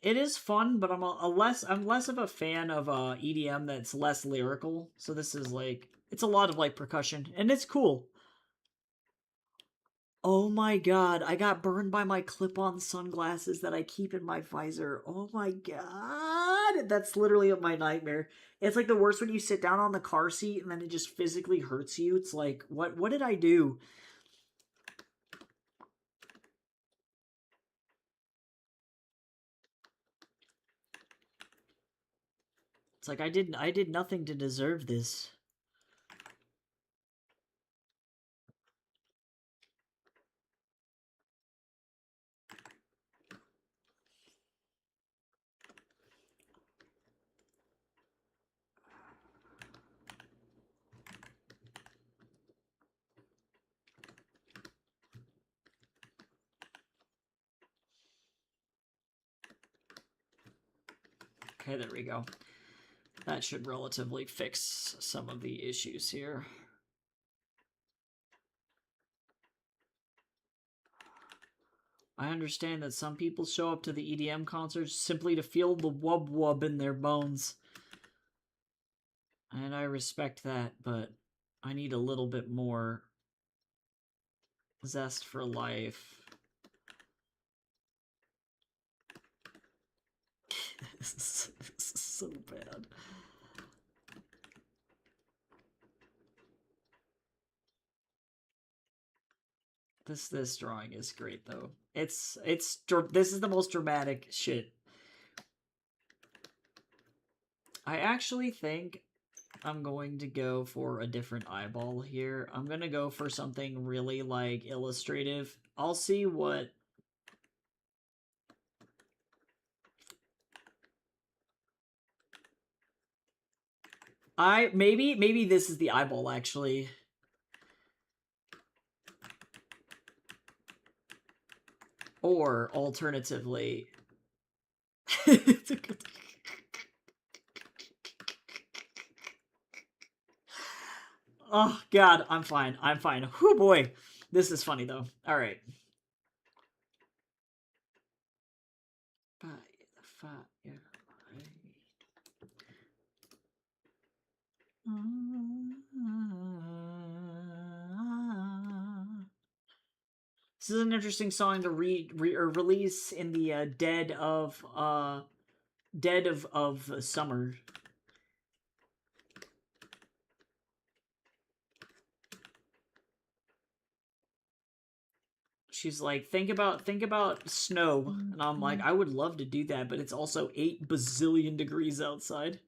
It is fun, but I'm less of a fan of EDM that's less lyrical. So this is like it's a lot of like percussion, and it's cool. Oh my god, I got burned by my clip-on sunglasses that I keep in my visor. Oh my god, that's literally my nightmare. It's like the worst when you sit down on the car seat and then it just physically hurts you. It's like, what did I do? It's like I did nothing to deserve this. Okay, there we go. That should relatively fix some of the issues here. I understand that some people show up to the EDM concerts simply to feel the wub wub in their bones. And I respect that, but I need a little bit more zest for life. This is so bad. This drawing is great though. It's this is the most dramatic shit. I actually think I'm going to go for a different eyeball here. I'm going to go for something really like illustrative. I'll see what maybe this is the eyeball actually. Or alternatively oh god, I'm fine. I'm fine. Whoo boy. This is funny though. All right. This is an interesting song to release in the dead of summer. She's like, think about snow, and I'm like, I would love to do that, but it's also 8 bazillion degrees outside.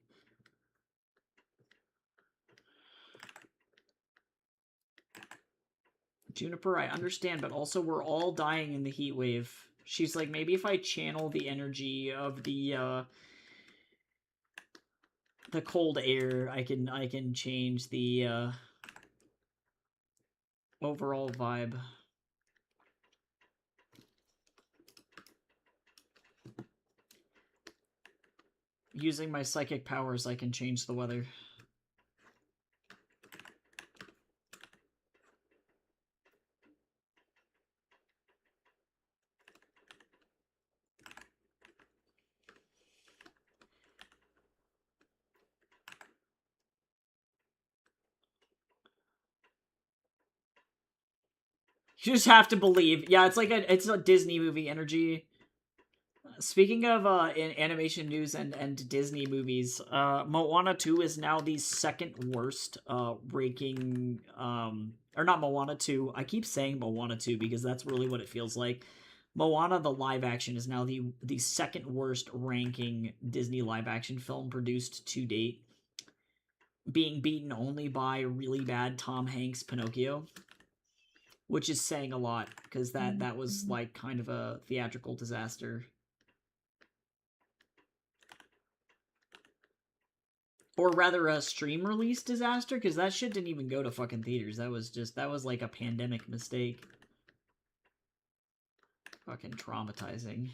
Juniper, I understand, but also we're all dying in the heat wave. She's like, maybe if I channel the energy of the cold air, I can change the overall vibe. Using my psychic powers, I can change the weather. You just have to believe. Yeah, it's like it's a Disney movie energy. Speaking of in animation news and Disney movies, Moana 2 is now the second worst ranking or not Moana 2. I keep saying Moana 2 because that's really what it feels like. Moana the live action is now the second worst ranking Disney live action film produced to date, being beaten only by really bad Tom Hanks Pinocchio, which is saying a lot because that was like kind of a theatrical disaster. Or rather a stream release disaster, because that shit didn't even go to fucking theaters. That was like a pandemic mistake. Fucking traumatizing.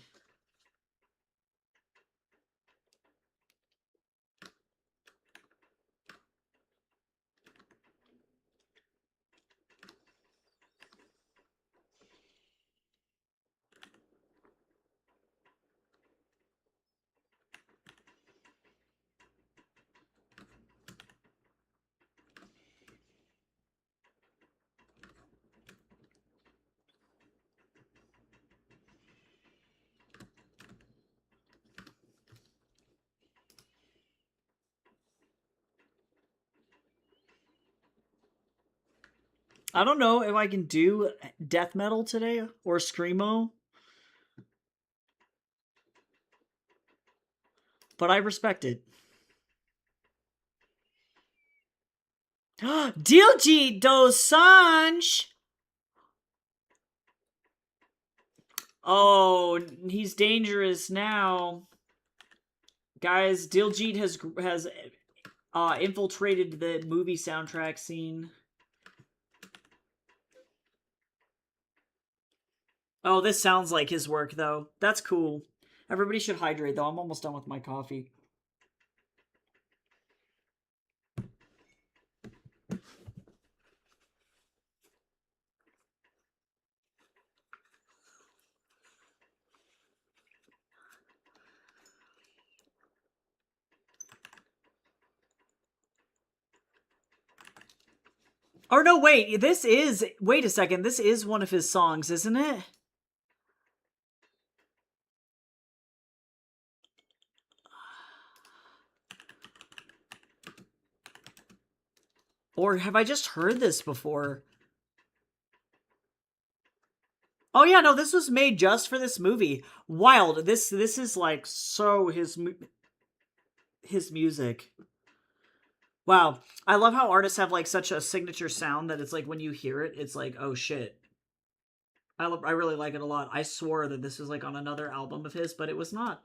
I don't know if I can do death metal today or screamo, but I respect it. Diljit Dosanjh! Oh, he's dangerous now. Guys, Diljit has infiltrated the movie soundtrack scene. Oh, this sounds like his work, though. That's cool. Everybody should hydrate, though. I'm almost done with my coffee. Or no, wait. Wait a second. This is one of his songs, isn't it? Or have I just heard this before? Oh yeah, no, this was made just for this movie. Wild. This is like so his music. Wow. I love how artists have like such a signature sound that it's like when you hear it, it's like, oh shit. I really like it a lot. I swore that this was like on another album of his, but it was not.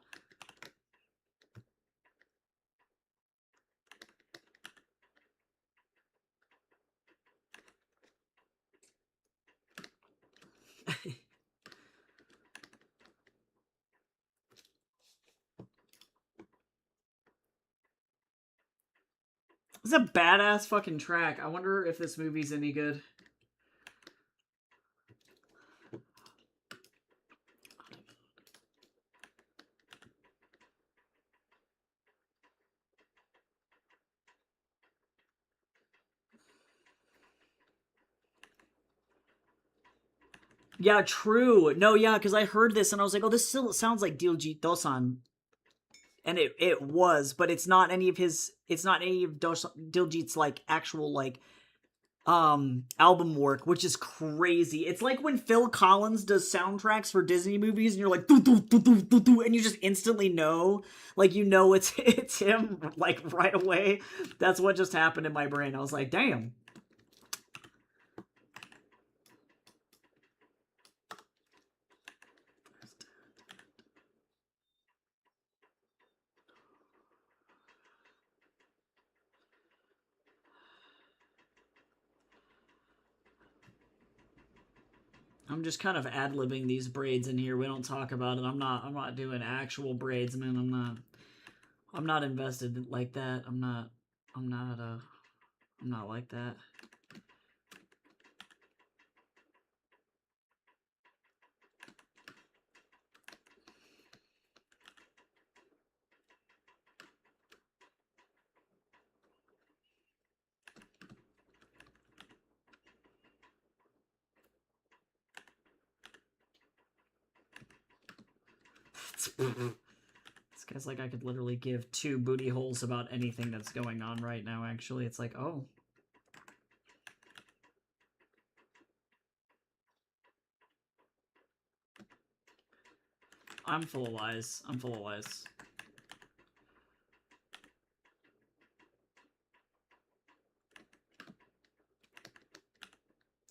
It's a badass fucking track. I wonder if this movie's any good. Yeah, true. No, yeah, because I heard this and I was like, oh, this still sounds like Diljit Dosan. And it was, but it's not any of Diljit's like actual like album work, which is crazy. It's like when Phil Collins does soundtracks for Disney movies and you're like doo, doo, doo, doo, doo, doo, and you just instantly know, like you know it's him like right away. That's what just happened in my brain. I was like, damn. I'm just kind of ad-libbing these braids in here. We don't talk about it. I'm not doing actual braids, man. I'm not invested like that. I'm not like that. This guy's like, I could literally give two booty holes about anything that's going on right now, actually. It's like, oh. I'm full of lies. I'm full of lies.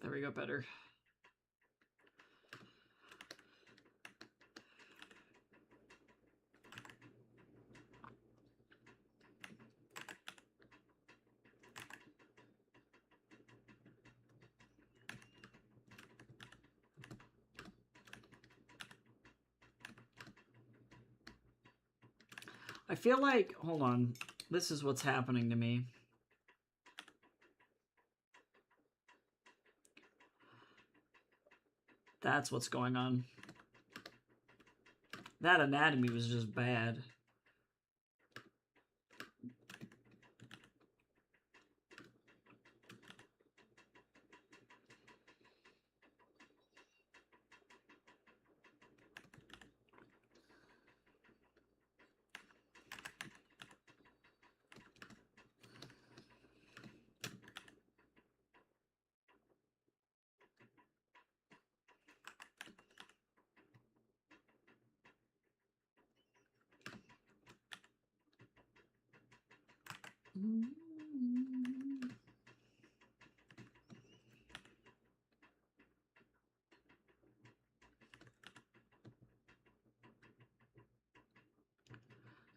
There we go, better. I feel like, hold on, this is what's happening to me. That's what's going on. That anatomy was just bad.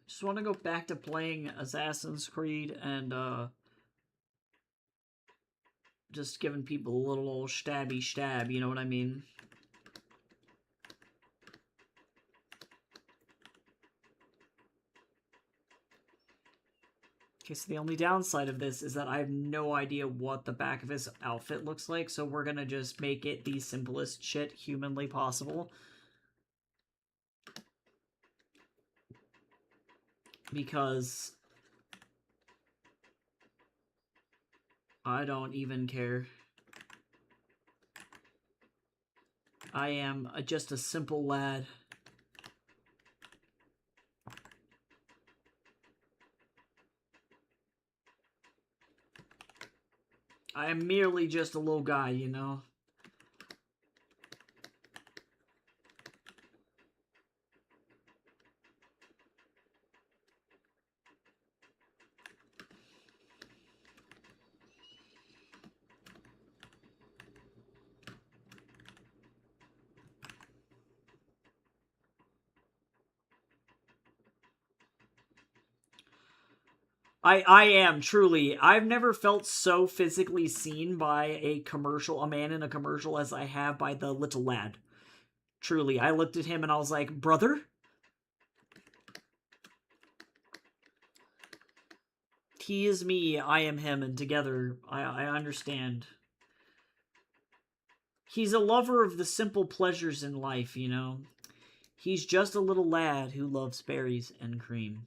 Just want to go back to playing Assassin's Creed and just giving people a little old stabby stab, you know what I mean? Okay, so the only downside of this is that I have no idea what the back of his outfit looks like, so we're gonna just make it the simplest shit humanly possible. Because I don't even care. I am just a simple lad. I am merely just a little guy, you know? I am, truly. I've never felt so physically seen by a man in a commercial, as I have by the little lad. Truly, I looked at him and I was like, brother? He is me, I am him, and together, I understand. He's a lover of the simple pleasures in life, you know? He's just a little lad who loves berries and cream.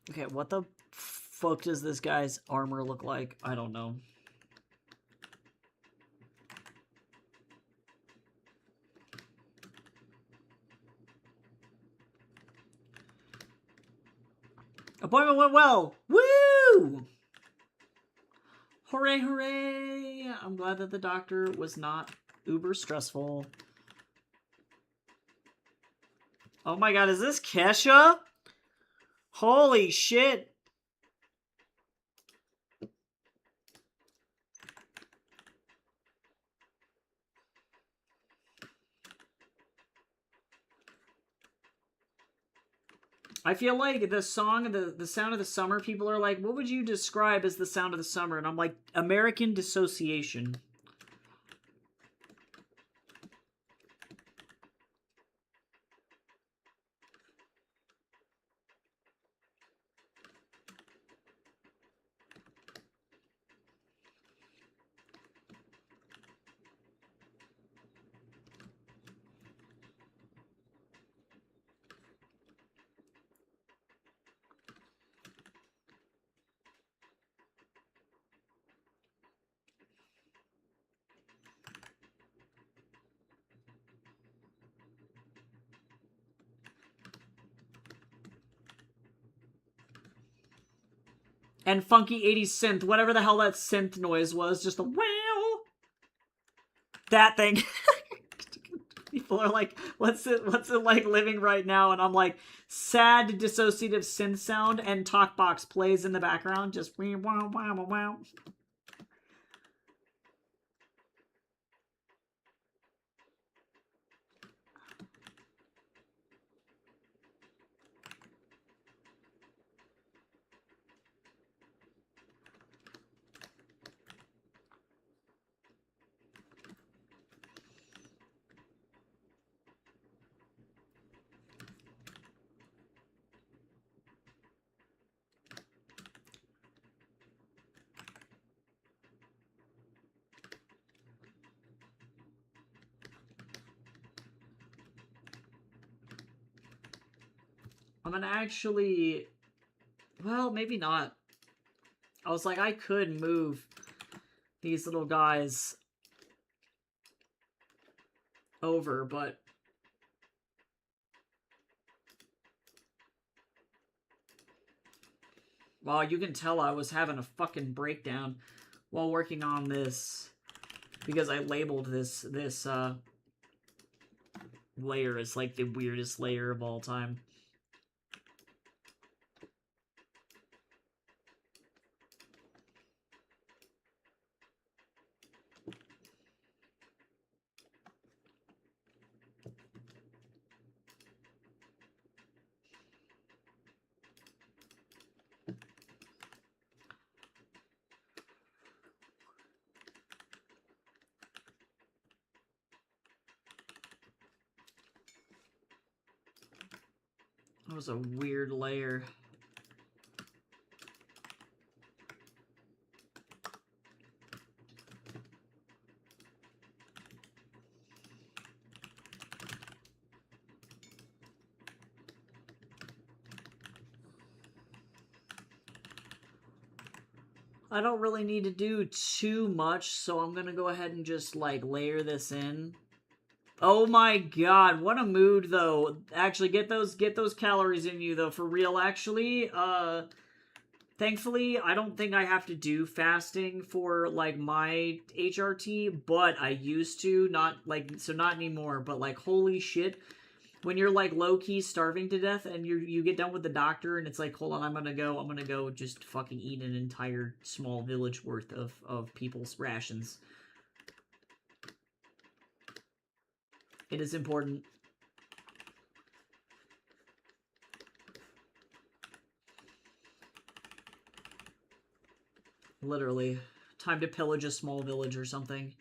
Okay, what the fuck does this guy's armor look like? I don't know. Appointment went well! Woo! Hooray, hooray! I'm glad that the doctor was not uber stressful. Oh my god, is this Kesha? Holy shit! I feel like the song, the sound of the summer, people are like, what would you describe as the sound of the summer? And I'm like, American dissociation. And funky 80s synth, whatever the hell that synth noise was, just a wow. That thing. People are like, what's it like living right now? And I'm like, sad dissociative synth sound, and Talkbox plays in the background, just wow wow wow wow. I'm gonna actually, well, maybe not. I was like, I could move these little guys over, but well, you can tell I was having a fucking breakdown while working on this because I labeled this layer as like the weirdest layer of all time. That was a weird layer. I don't really need to do too much, so I'm gonna go ahead and just like layer this in. Oh my god, what a mood though. Actually, get those calories in you though, for real actually. Thankfully, I don't think I have to do fasting for like my HRT, but I used to, not like, so not anymore, but like holy shit. When you're like low key starving to death and you get done with the doctor and it's like, hold on, I'm gonna go just fucking eat an entire small village worth of people's rations. It is important. Literally. Time to pillage a small village or something.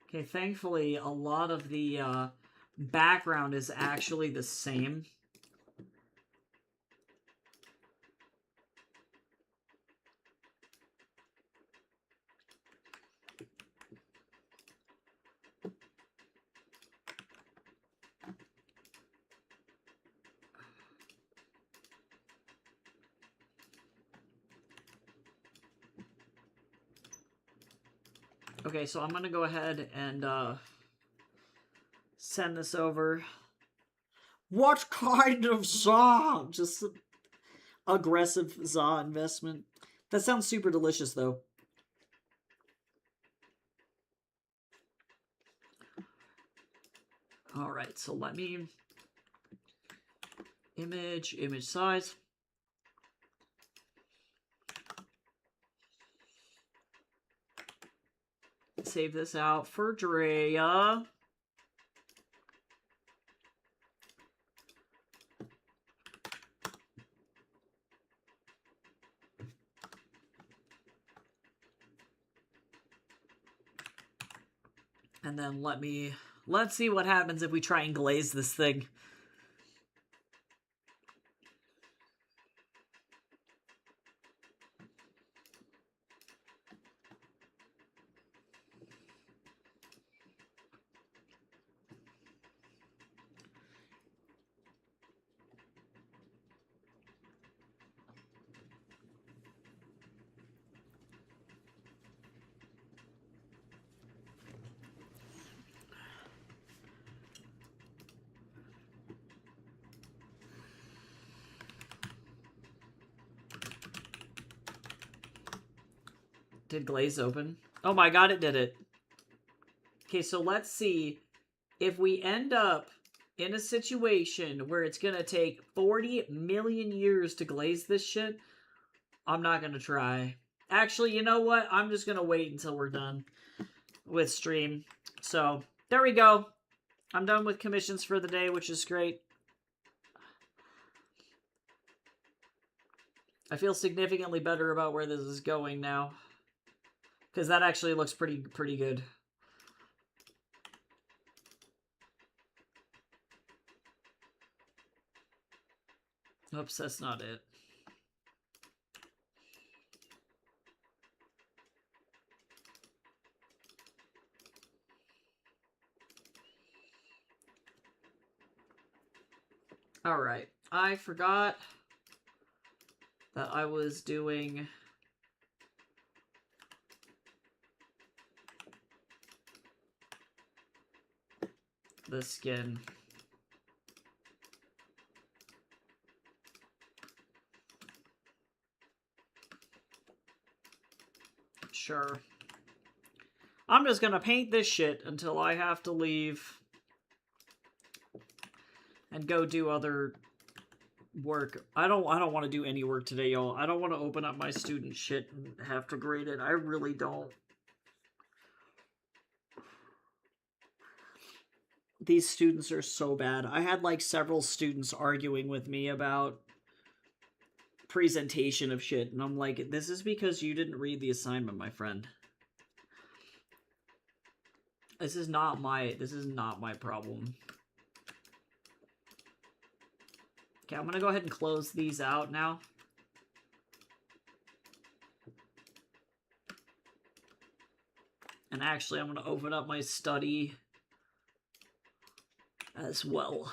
Okay, thankfully, a lot of the background is actually the same. Okay, so I'm going to go ahead and send this over. What kind of za? Just aggressive za investment. That sounds super delicious, though. All right, so let me image size. Save this out for Drea. And then let's see what happens if we try and glaze this thing. Did glaze open? Oh my god, it did it. Okay, so let's see if we end up in a situation where it's gonna take 40 million years to glaze this shit. I'm not gonna try. Actually, you know what? I'm just gonna wait until we're done with stream. So, there we go. I'm done with commissions for the day, which is great. I feel significantly better about where this is going now. Because that actually looks pretty good. Oops, that's not it. Alright, I forgot that I was doing the skin. Sure. I'm just gonna paint this shit until I have to leave and go do other work. I don't want to do any work today, y'all. I don't want to open up my student shit and have to grade it. I really don't. These students are so bad. I had like several students arguing with me about presentation of shit, and I'm like, this is because you didn't read the assignment, my friend. This is not my problem. Okay, I'm gonna go ahead and close these out now. And actually, I'm gonna open up my study as well.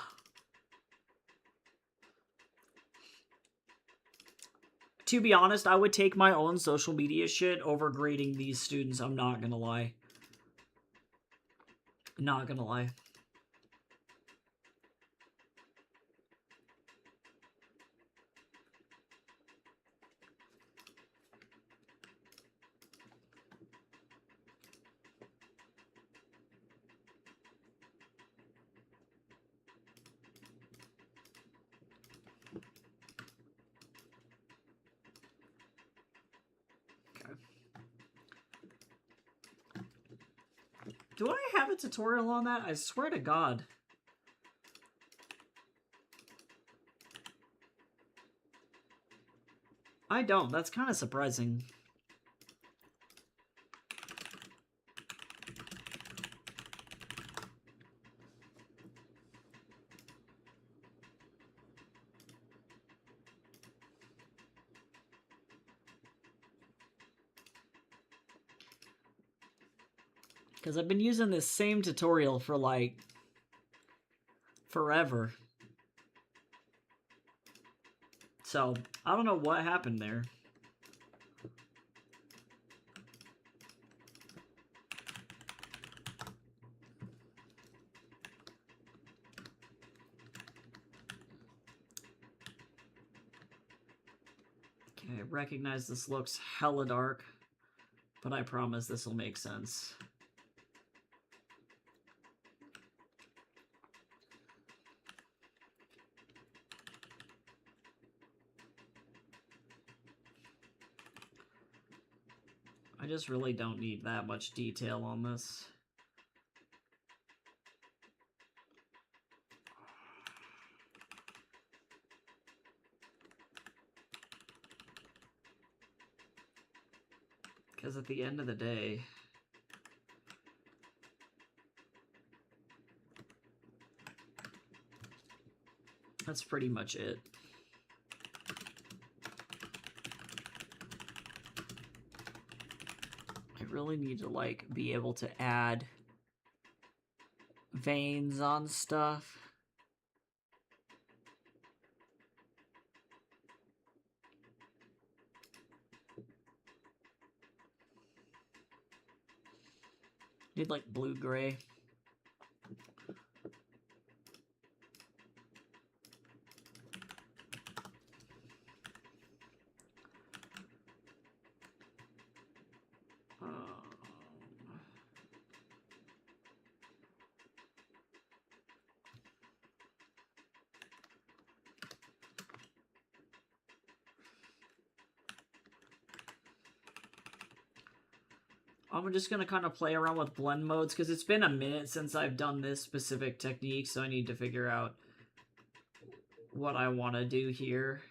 To be honest, I would take my own social media shit over grading these students. I'm not gonna lie. Not gonna lie. Do I have a tutorial on that? I swear to God. I don't. That's kind of surprising. Because I've been using this same tutorial for, like, forever. So, I don't know what happened there. Okay, I recognize this looks hella dark, but I promise this will make sense. I just really don't need that much detail on this. Because at the end of the day, that's pretty much it. I really need to, like, be able to add veins on stuff. Need, like, blue-gray. I'm just going to kind of play around with blend modes because it's been a minute since I've done this specific technique, so I need to figure out what I want to do here.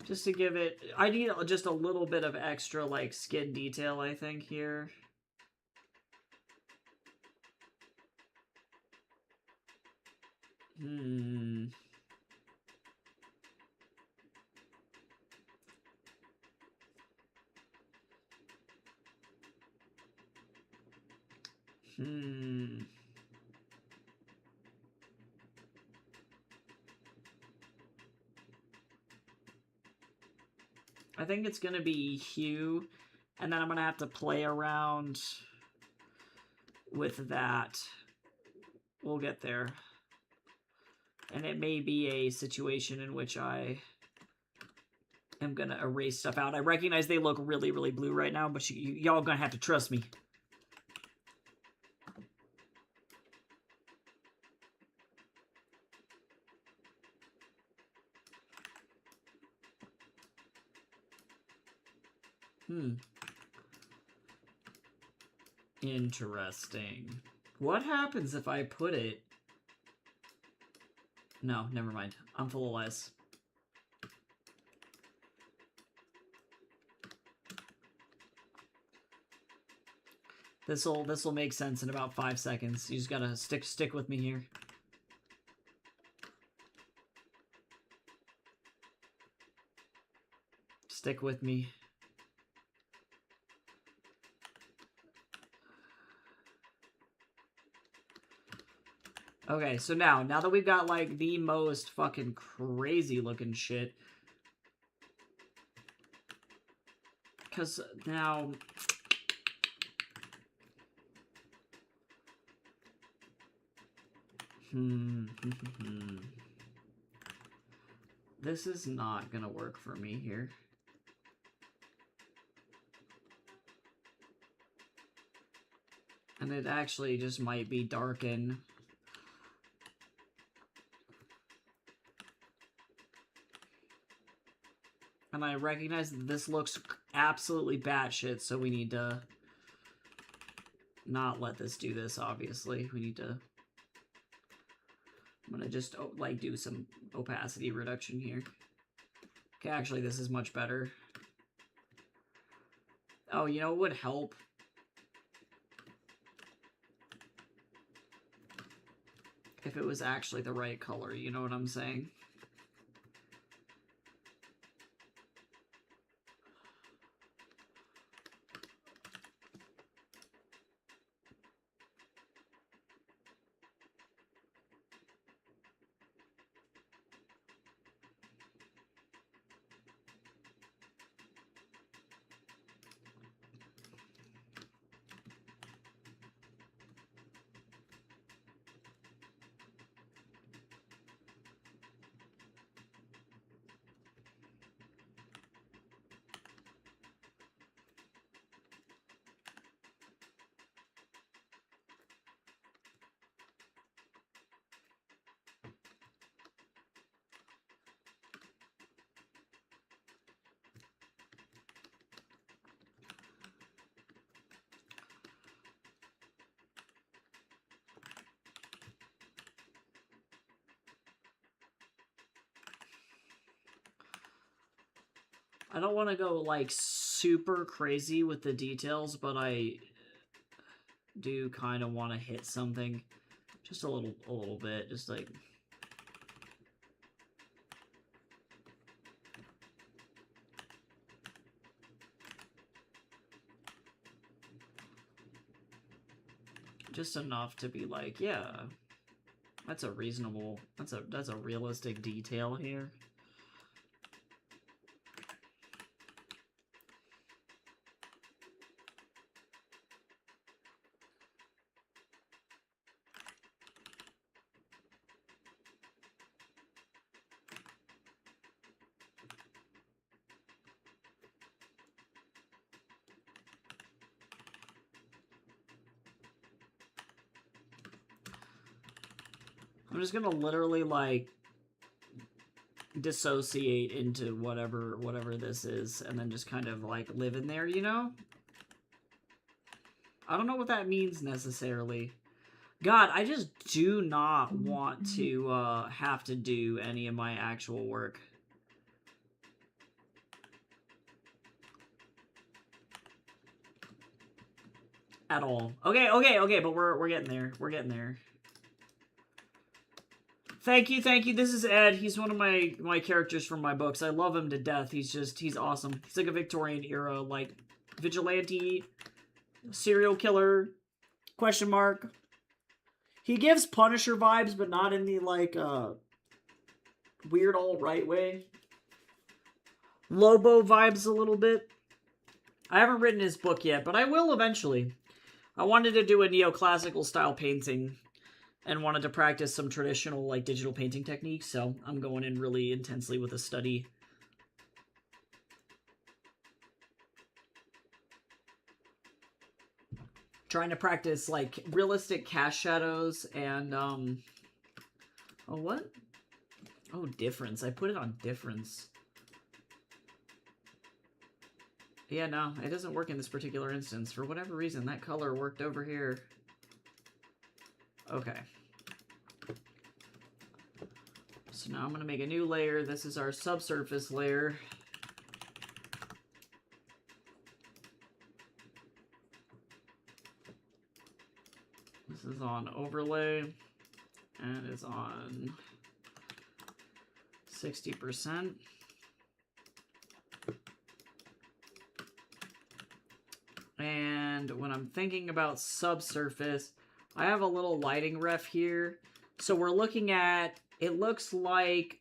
Just to give it... I need just a little bit of extra, like, skin detail, I think, here. Hmm. I think it's going to be hue, and then I'm going to have to play around with that. We'll get there. And it may be a situation in which I am going to erase stuff out. I recognize they look really, really blue right now, but y'all going to have to trust me. Interesting. What happens if I put it... No, never mind. I'm full of lies. This'll make sense in about 5 seconds. You just gotta stick with me here. Stick with me. Okay, so now that we've got, like, the most fucking crazy looking shit. Because now... This is not gonna work for me here. And it actually just might be darken. And I recognize that this looks absolutely batshit, so we need to not let this do this, obviously. We need to... I'm gonna just, like, do some opacity reduction here. Okay, actually, this is much better. Oh, you know what would help? If it was actually the right color, you know what I'm saying? I don't want to go like super crazy with the details, but I do kind of want to hit something just a little bit, just like just enough to be like, yeah, that's a reasonable, that's a realistic detail here. I'm just gonna literally like dissociate into whatever this is, and then just kind of like live in there, you know? I don't know what that means necessarily. God, I just do not want to have to do any of my actual work. At all. Okay, but we're getting there. We're getting there. Thank you. This is Ed. He's one of my characters from my books. I love him to death. He's awesome. He's like a Victorian era, like, vigilante, serial killer, question mark. He gives Punisher vibes, but not in the, like, weird alt-right way. Lobo vibes a little bit. I haven't written his book yet, but I will eventually. I wanted to do a neoclassical style painting and wanted to practice some traditional like digital painting techniques, so I'm going in really intensely with a study. Trying to practice like realistic cast shadows and oh, what? Oh, difference. I put it on difference. Yeah, no, it doesn't work in this particular instance. For whatever reason, that color worked over here. Okay. So now I'm going to make a new layer. This is our subsurface layer. This is on overlay, and it's on 60%. And when I'm thinking about subsurface, I have a little lighting ref here. So we're looking at, it looks like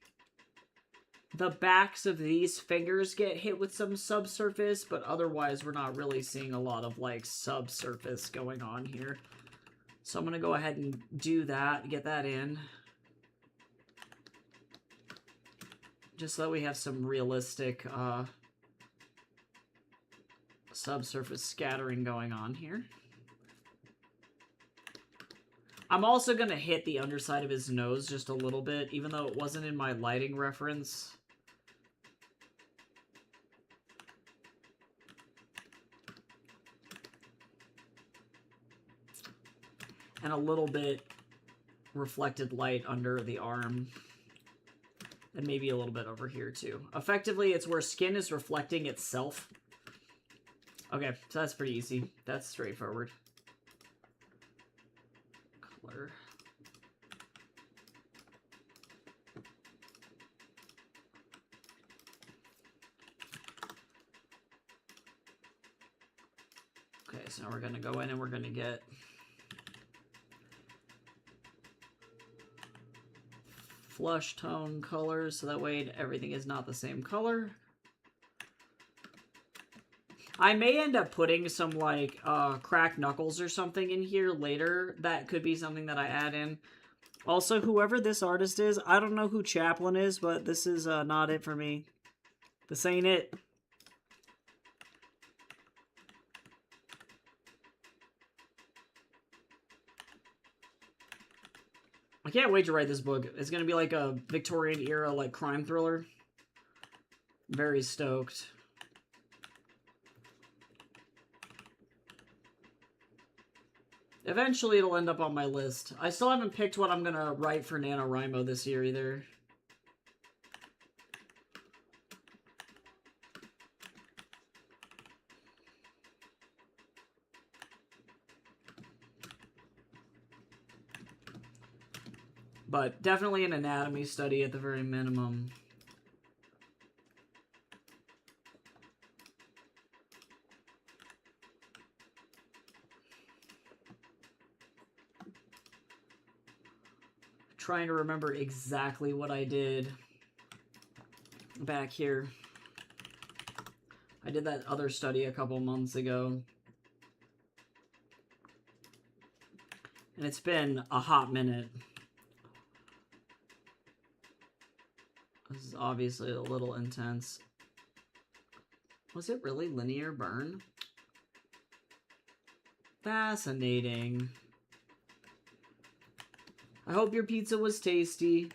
the backs of these fingers get hit with some subsurface, but otherwise we're not really seeing a lot of like subsurface going on here. So I'm going to go ahead and do that, get that in. Just so that we have some realistic subsurface scattering going on here. I'm also going to hit the underside of his nose just a little bit, even though it wasn't in my lighting reference. And a little bit reflected light under the arm. And maybe a little bit over here too. Effectively, it's where skin is reflecting itself. Okay, so that's pretty easy. That's straightforward. Color. Okay, so now we're going to go in and we're going to get flush tone colors, so that way everything is not the same color. I may end up putting some, like, cracked knuckles or something in here later. That could be something that I add in. Also, whoever this artist is, I don't know who Chaplin is, but this is not it for me. This ain't it. I can't wait to write this book. It's going to be like a Victorian era, like, crime thriller. Very stoked. Eventually, it'll end up on my list. I still haven't picked what I'm going to write for NaNoWriMo this year, either. But definitely an anatomy study at the very minimum. Trying to remember exactly what I did back here. I did that other study a couple months ago. And it's been a hot minute. This is obviously a little intense. Was it really linear burn? Fascinating. I hope your pizza was tasty.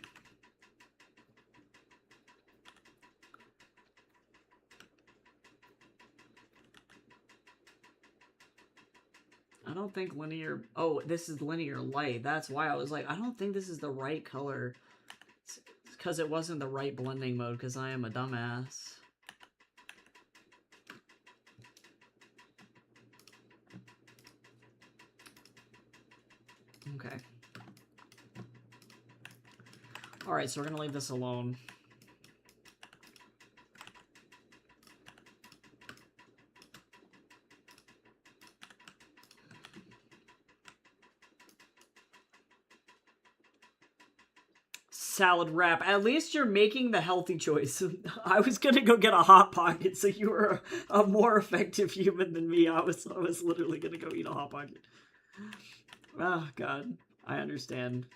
I don't think linear... Oh, this is linear light. That's why I was like, I don't think this is the right color. It's because it wasn't the right blending mode, because I am a dumbass. Okay. Alright, so we're going to leave this alone. Salad wrap. At least you're making the healthy choice. I was gonna go get a Hot Pocket, so you were a more effective human than me. I was literally gonna go eat a Hot Pocket. Oh, God. I understand.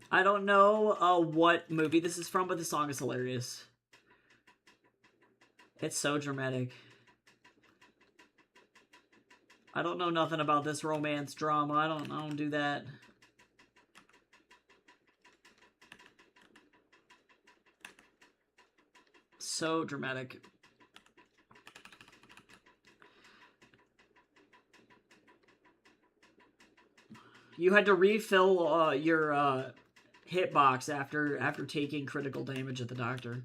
I don't know what movie this is from, but the song is hilarious. It's so dramatic. I don't know nothing about this romance drama. I don't do that. So dramatic. You had to refill your hitbox after taking critical damage at the doctor.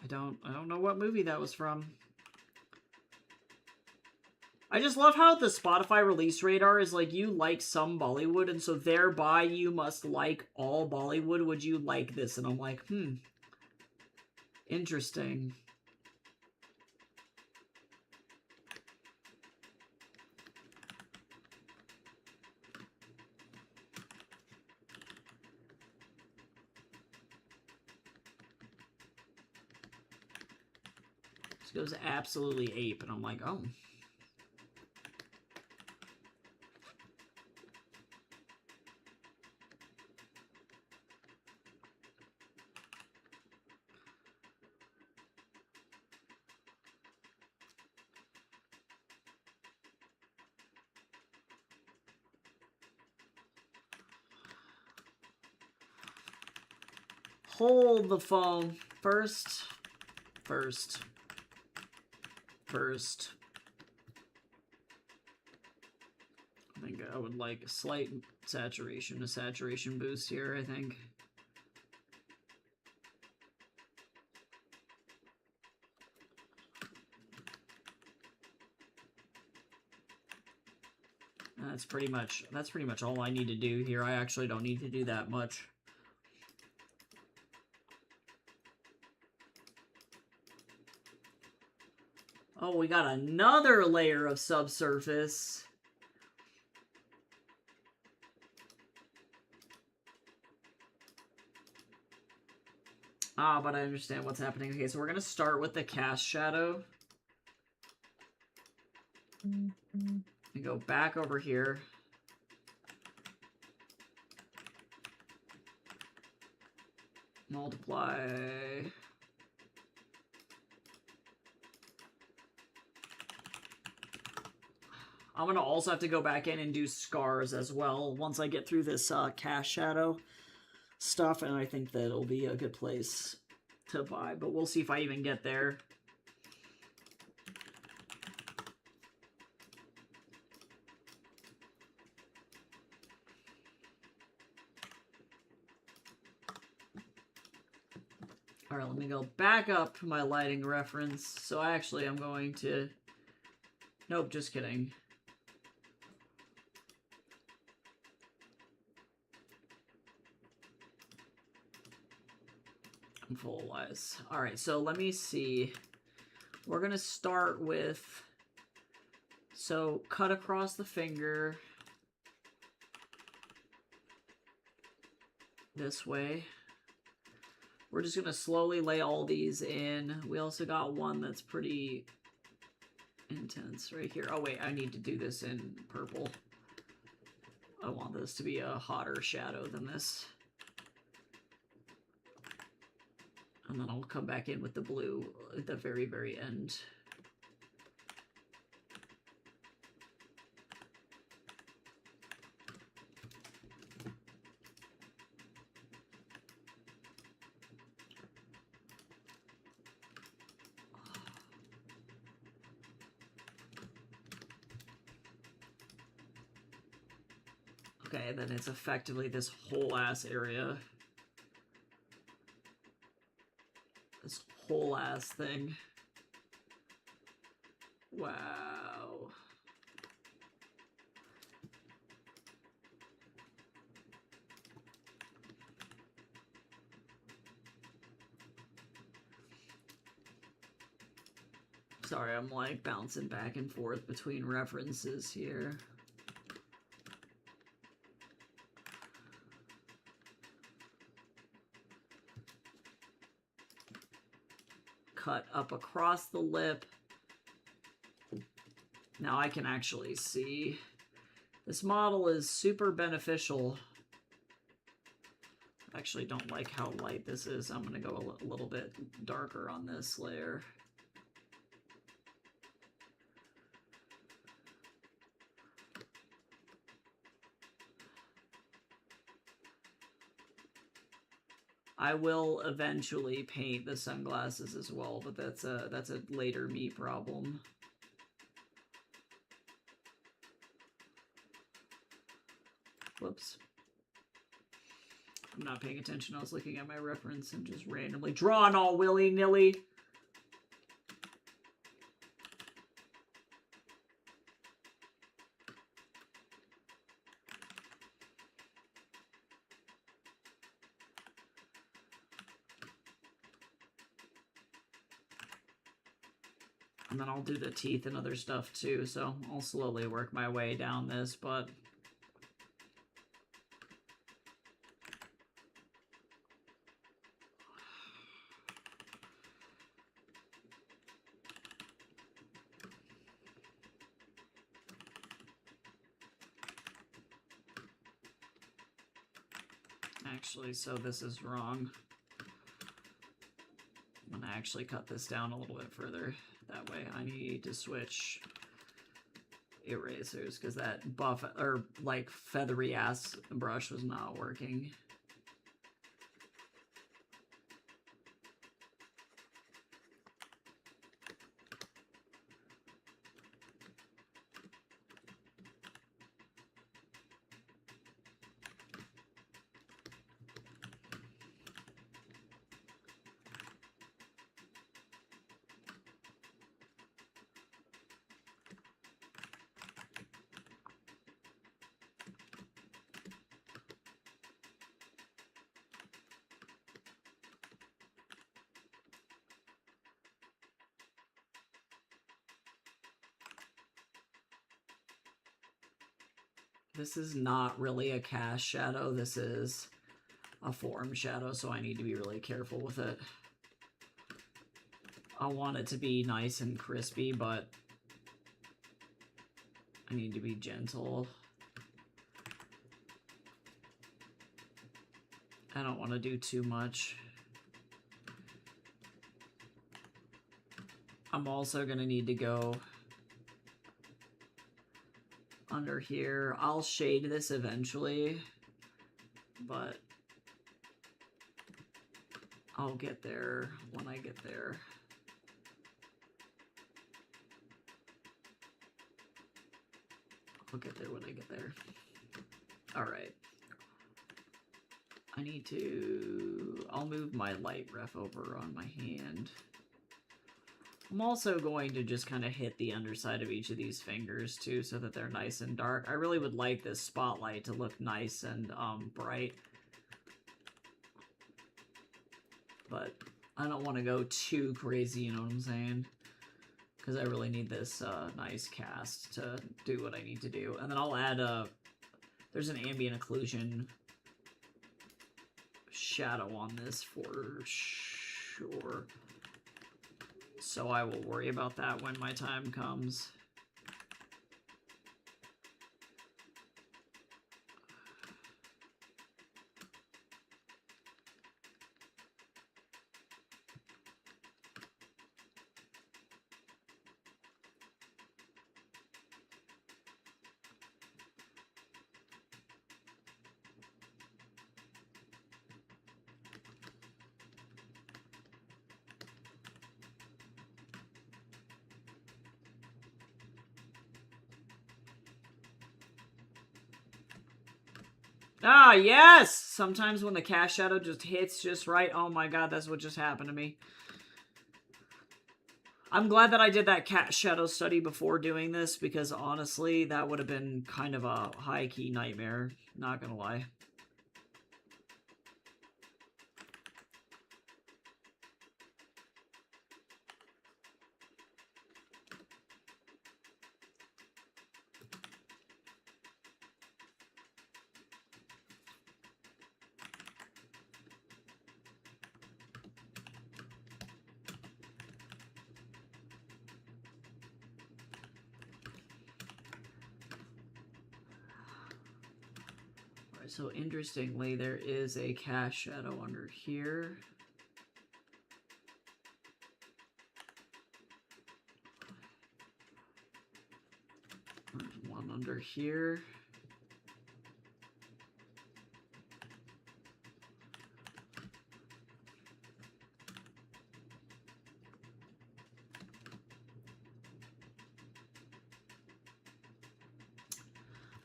I don't know what movie that was from. I just love how the Spotify release radar is like, you like some Bollywood, and so thereby you must like all Bollywood. Would you like this? And I'm like, interesting. This goes absolutely ape, and I'm like, oh. Hold the phone. First. I think I would like a slight a saturation boost here, I think. That's pretty much all I need to do here. I actually don't need to do that much. Oh, we got another layer of subsurface. Ah, but I understand what's happening. Okay, so we're going to start with the cast shadow. And go back over here. Multiply. I'm going to also have to go back in and do scars as well once I get through this cast shadow stuff, and I think that it'll be a good place to buy, but we'll see if I even get there. All right, let me go back up my lighting reference. So actually I'm going to... Nope, just kidding. I'm full of lies. All right, so let me see. We're going to start with... So cut across the finger. This way. We're just going to slowly lay all these in. We also got one that's pretty intense right here. Oh, wait, I need to do this in purple. I want this to be a hotter shadow than this. And then I'll come back in with the blue at the very, very end. Okay, then it's effectively this whole ass area. This whole ass thing. Wow. Sorry, I'm like bouncing back and forth between references here. Cut up across the lip. Now I can actually see. This model is super beneficial. I actually don't like how light this is. I'm going to go a little bit darker on this layer. I will eventually paint the sunglasses as well, but that's a later me problem. Whoops. I'm not paying attention. I was looking at my reference and just randomly drawing all willy-nilly. And then I'll do the teeth and other stuff too, so I'll slowly work my way down this, but... Actually, so this is wrong. I'm gonna actually cut this down a little bit further. That way I need to switch erasers because that buff or like feathery ass brush was not working. This is not really a cast shadow. This is a form shadow, so I need to be really careful with it. I want it to be nice and crispy, but I need to be gentle. I don't want to do too much. I'm also going to need to go under here. I'll shade this eventually, but I'll get there when I get there. I'll get there when I get there. All right. I need to... I'll move my light ref over on my hand. I'm also going to just kind of hit the underside of each of these fingers, too, so that they're nice and dark. I really would like this spotlight to look nice and bright. But I don't want to go too crazy, you know what I'm saying? Because I really need this nice cast to do what I need to do. And then I'll add a... There's an ambient occlusion shadow on this for sure. So I will worry about that when my time comes. Ah, yes! Sometimes when the cast shadow just hits just right. Oh my god, that's what just happened to me. I'm glad that I did that cast shadow study before doing this, because honestly, that would have been kind of a high-key nightmare. Not gonna lie. So interestingly, there is a cast shadow under here. There's one under here.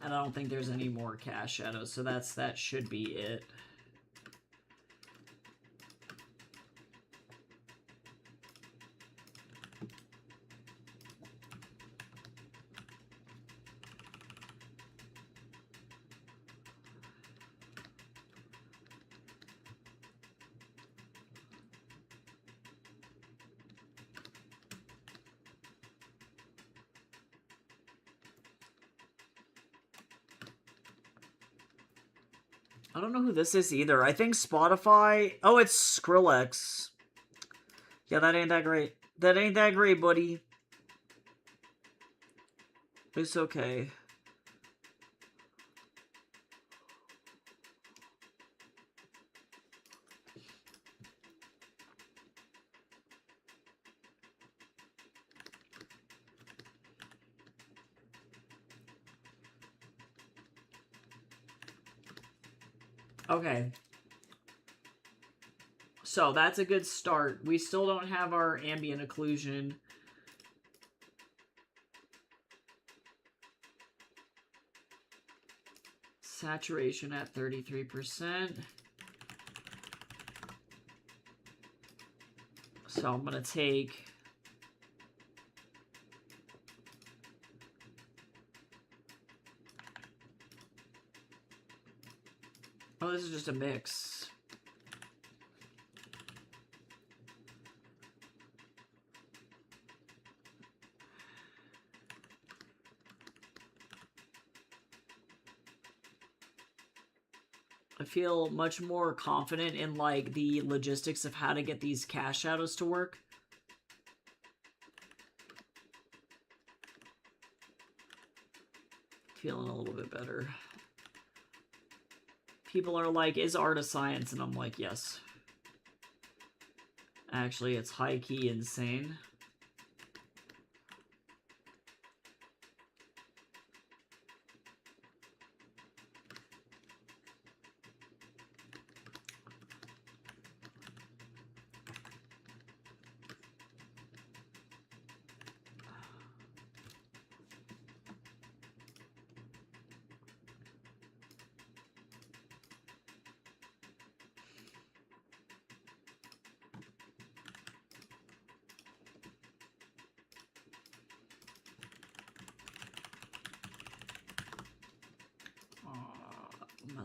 And I don't think there's any more cast shadows, so that should be it. I don't know who this is either. I think Spotify... Oh, it's Skrillex. Yeah, that ain't that great. That ain't that great, buddy. It's okay. Okay. So that's a good start. We still don't have our ambient occlusion. Saturation at 33%. So I'm going to take... Oh, this is just a mix. I feel much more confident in, like, the logistics of how to get these cast shadows to work. Feeling a little bit better. People are like, is art a science? And I'm like, yes. Actually, it's high-key insane. –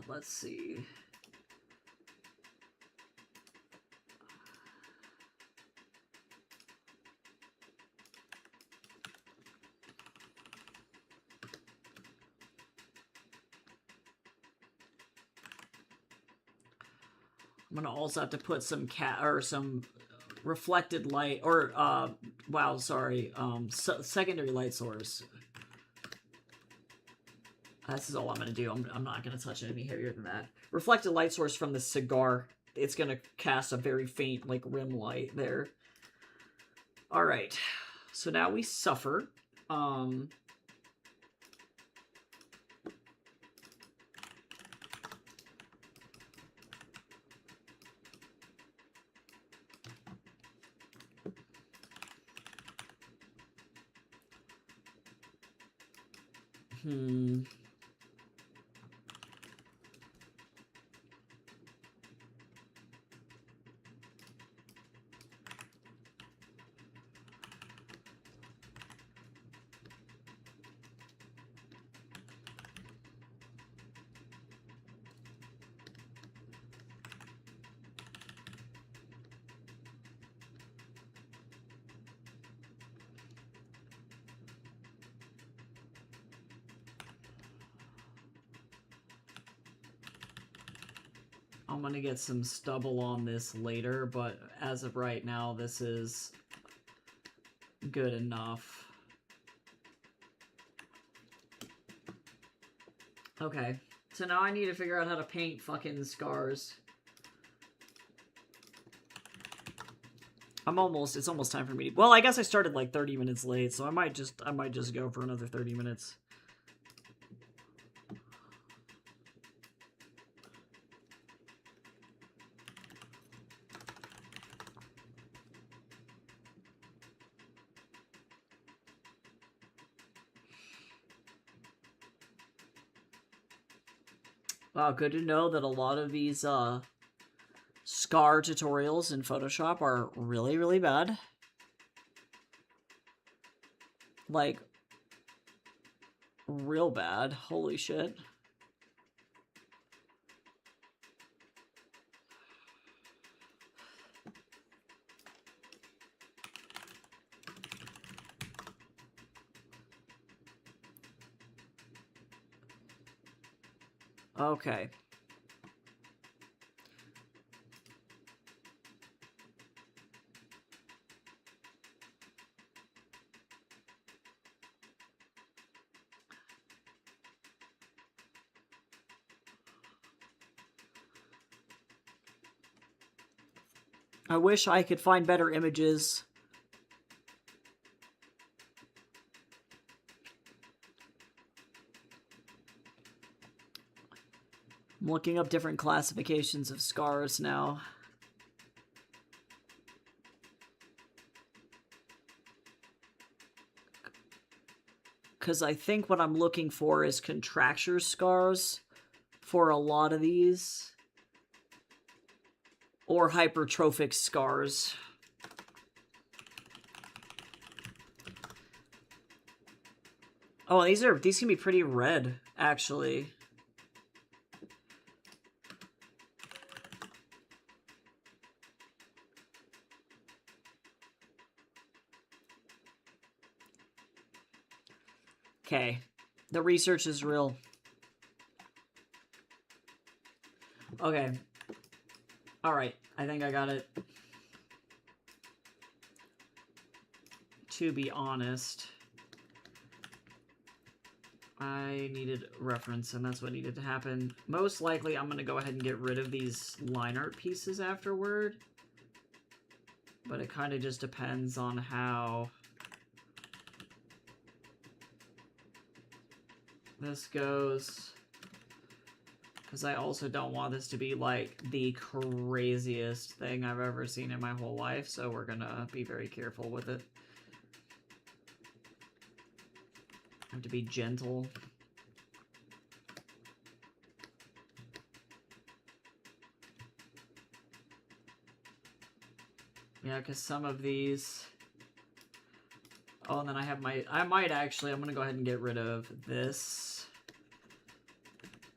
Let's see. I'm gonna also have to put some some reflected light or wow, sorry, secondary light source. This is all I'm gonna do. I'm not gonna touch it any heavier than that. Reflected light source from the cigar. It's gonna cast a very faint like rim light there. All right, so now we suffer. I'm gonna get some stubble on this later, but as of right now, this is good enough. Okay, so now I need to figure out how to paint fucking scars. It's almost time for me to, well, I guess I started like 30 minutes late, so I might just go for another 30 minutes. Wow, good to know that a lot of these scar tutorials in Photoshop are really, really bad. Like, real bad. Holy shit. Okay. I wish I could find better images. I'm looking up different classifications of scars now. Because I think what I'm looking for is contracture scars for a lot of these. Or hypertrophic scars. Oh, these can be pretty red, actually. Okay, the research is real. Okay. Alright, I think I got it. To be honest, I needed reference, and that's what needed to happen. Most likely, I'm going to go ahead and get rid of these line art pieces afterward. But it kind of just depends on how this goes. Because I also don't want this to be, like, the craziest thing I've ever seen in my whole life, so we're going to be very careful with it. Have to be gentle. Yeah, because some of these... Oh, and then I have my... I'm going to go ahead and get rid of this.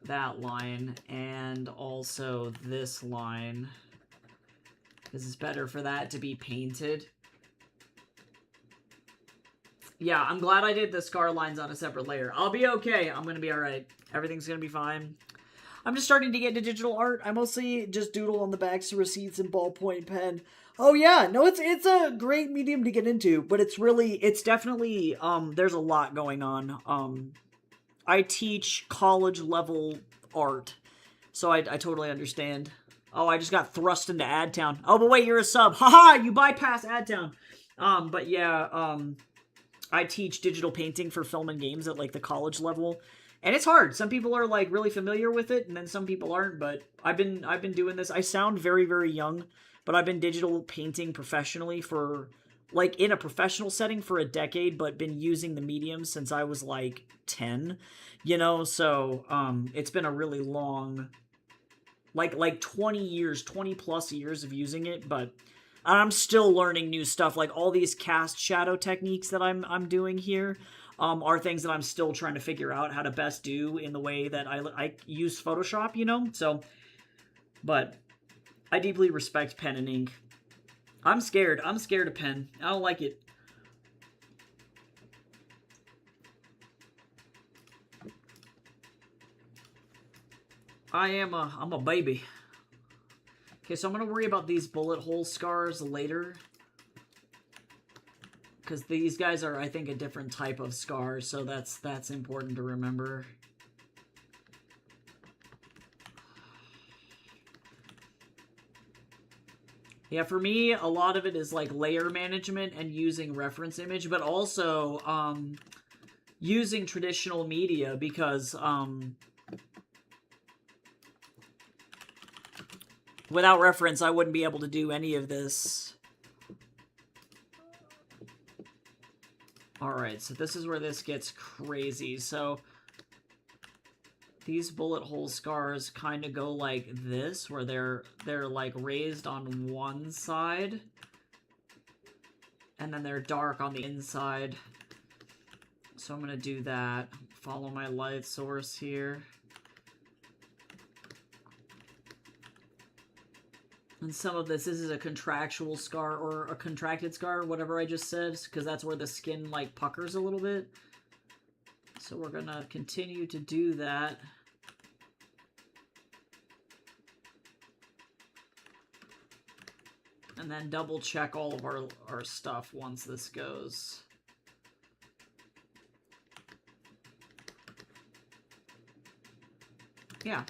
that line and also this line. Because it's better for that to be painted. Yeah, I'm glad I did the scar lines on a separate layer. I'll be okay. I'm going to be alright. Everything's going to be fine. I'm just starting to get into digital art. I mostly just doodle on the backs of receipts and ballpoint pen. Oh yeah, no, it's a great medium to get into, but it's definitely, there's a lot going on. I teach college level art, so I totally understand. Oh, I just got thrust into AdTown. Oh, but wait, you're a sub. Haha, you bypass AdTown. But yeah, I teach digital painting for film and games at like the college level. And it's hard. Some people are like really familiar with it, and then some people aren't, but I've been doing this. I sound very, very young, but I've been digital painting professionally for like in a professional setting for a decade, but been using the medium since I was like 10, so it's been a really long like 20 years, 20 plus years of using it, but I'm still learning new stuff. Like all these cast shadow techniques that I'm doing here are things that I'm still trying to figure out how to best do in the way that I use Photoshop, So, but I deeply respect pen and ink. I'm scared. I'm scared of pen. I don't like it. I'm a baby. Okay, so I'm going to worry about these bullet hole scars later. Because these guys are, I think, a different type of scar, so that's important to remember. Yeah, for me, a lot of it is like layer management and using reference image, but also using traditional media because without reference, I wouldn't be able to do any of this. Alright, so this is where this gets crazy. So these bullet hole scars kind of go like this, where they're like raised on one side, and then they're dark on the inside. So I'm going to do that. Follow my light source here. And some of this is a contractual scar or a contracted scar, whatever I just said, because that's where the skin like puckers a little bit. So we're going to continue to do that. And then double check all of our stuff once this goes. Yeah.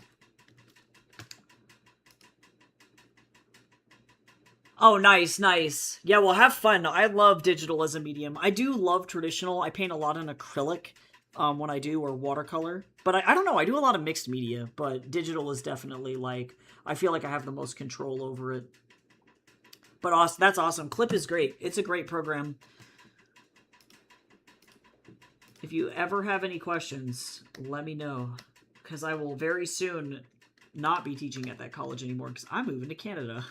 Oh, nice, nice. Yeah, well, have fun. I love digital as a medium. I do love traditional. I paint a lot in acrylic when I do, or watercolor. But I don't know. I do a lot of mixed media, but digital is definitely like, I feel like I have the most control over it. But awesome, that's awesome. Clip is great. It's a great program. If you ever have any questions, let me know. Because I will very soon not be teaching at that college anymore because I'm moving to Canada.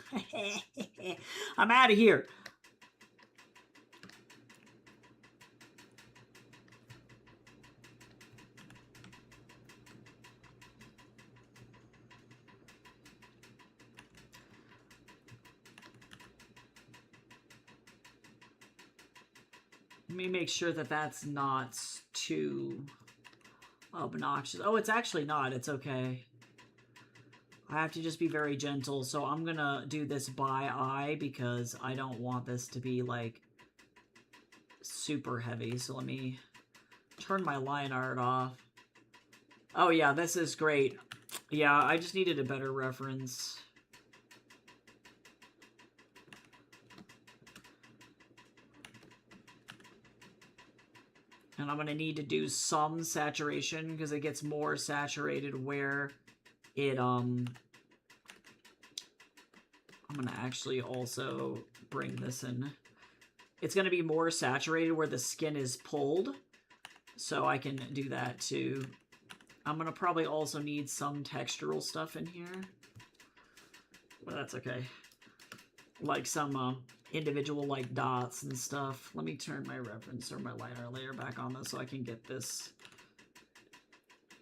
I'm out of here. Let me make sure that that's not too obnoxious. Oh, it's actually not. It's okay. I have to just be very gentle, so I'm gonna do this by eye because I don't want this to be, like, super heavy. So let me turn my line art off. Oh, yeah, this is great. Yeah, I just needed a better reference. And I'm gonna need to do some saturation because it gets more saturated where it, I'm gonna actually also bring this in. It's gonna be more saturated where the skin is pulled, so I can do that too. I'm gonna probably also need some textural stuff in here, but that's okay. Like some individual like dots and stuff. Let me turn my reference or my lighter layer back on this so I can get this,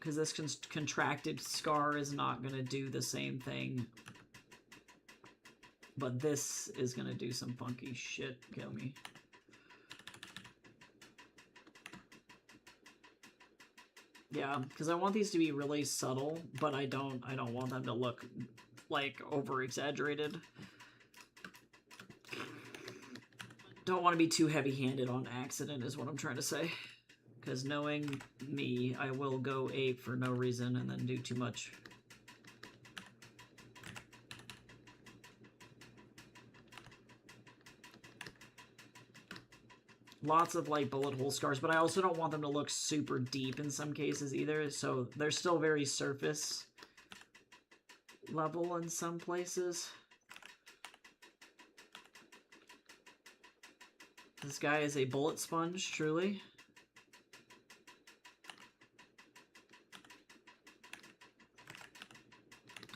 because this contracted scar is not going to do the same thing. But this is going to do some funky shit. Kill me. Yeah, because I want these to be really subtle, but I don't want them to look like over exaggerated. Don't want to be too heavy-handed on accident is what I'm trying to say. Because knowing me, I will go ape for no reason and then do too much. Lots of like bullet hole scars, but I also don't want them to look super deep in some cases either, so they're still very surface level in some places. This guy is a bullet sponge, truly.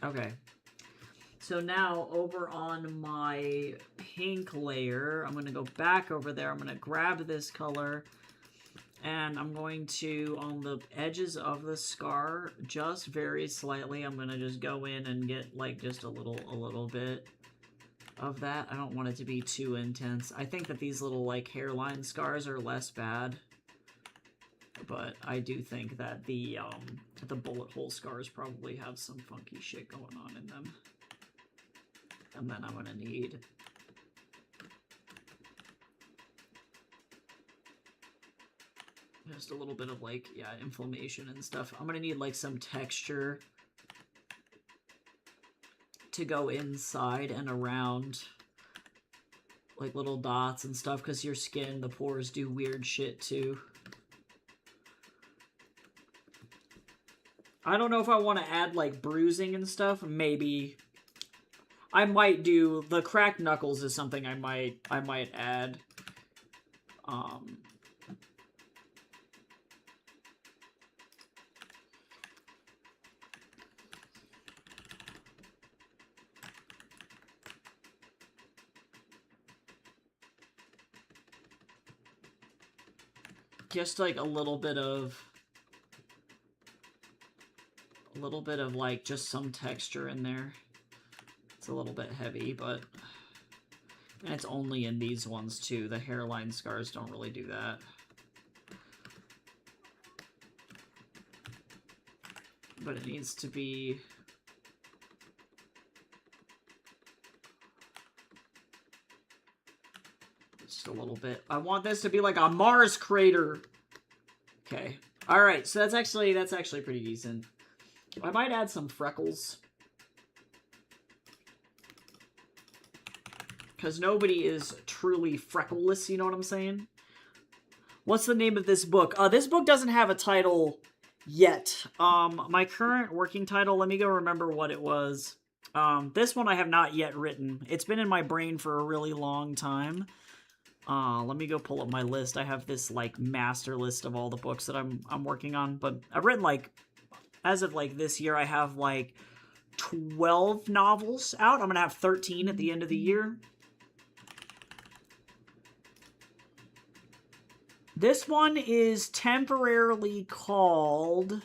Okay. So now, over on my pink layer, I'm going to go back over there. I'm going to grab this color, and I'm going to, on the edges of the scar, just very slightly, I'm going to just go in and get, like, just a little bit of that. I don't want it to be too intense. I think that these little, like, hairline scars are less bad, but I do think that the bullet hole scars probably have some funky shit going on in them. And then I'm going to need just a little bit of, like, yeah, inflammation and stuff. I'm going to need, like, some texture to go inside and around, like, little dots and stuff, because your skin, the pores do weird shit, too. I don't know if I want to add, like, bruising and stuff. Maybe... I might do the cracked knuckles is something I might add. Just like a little bit of like just some texture in there. It's a little bit heavy, but... And it's only in these ones, too. The hairline scars don't really do that. But it needs to be... just a little bit. I want this to be like a Mars crater! Okay. Alright, so that's actually pretty decent. I might add some freckles. Because nobody is truly freckleless, you know what I'm saying? What's the name of this book? This book doesn't have a title yet. My current working title, let me go remember what it was. This one I have not yet written. It's been in my brain for a really long time. Let me go pull up my list. I have this, like, master list of all the books that I'm working on. But I've written, like, as of, like, this year, I have, like, 12 novels out. I'm gonna have 13 at the end of the year. This one is temporarily called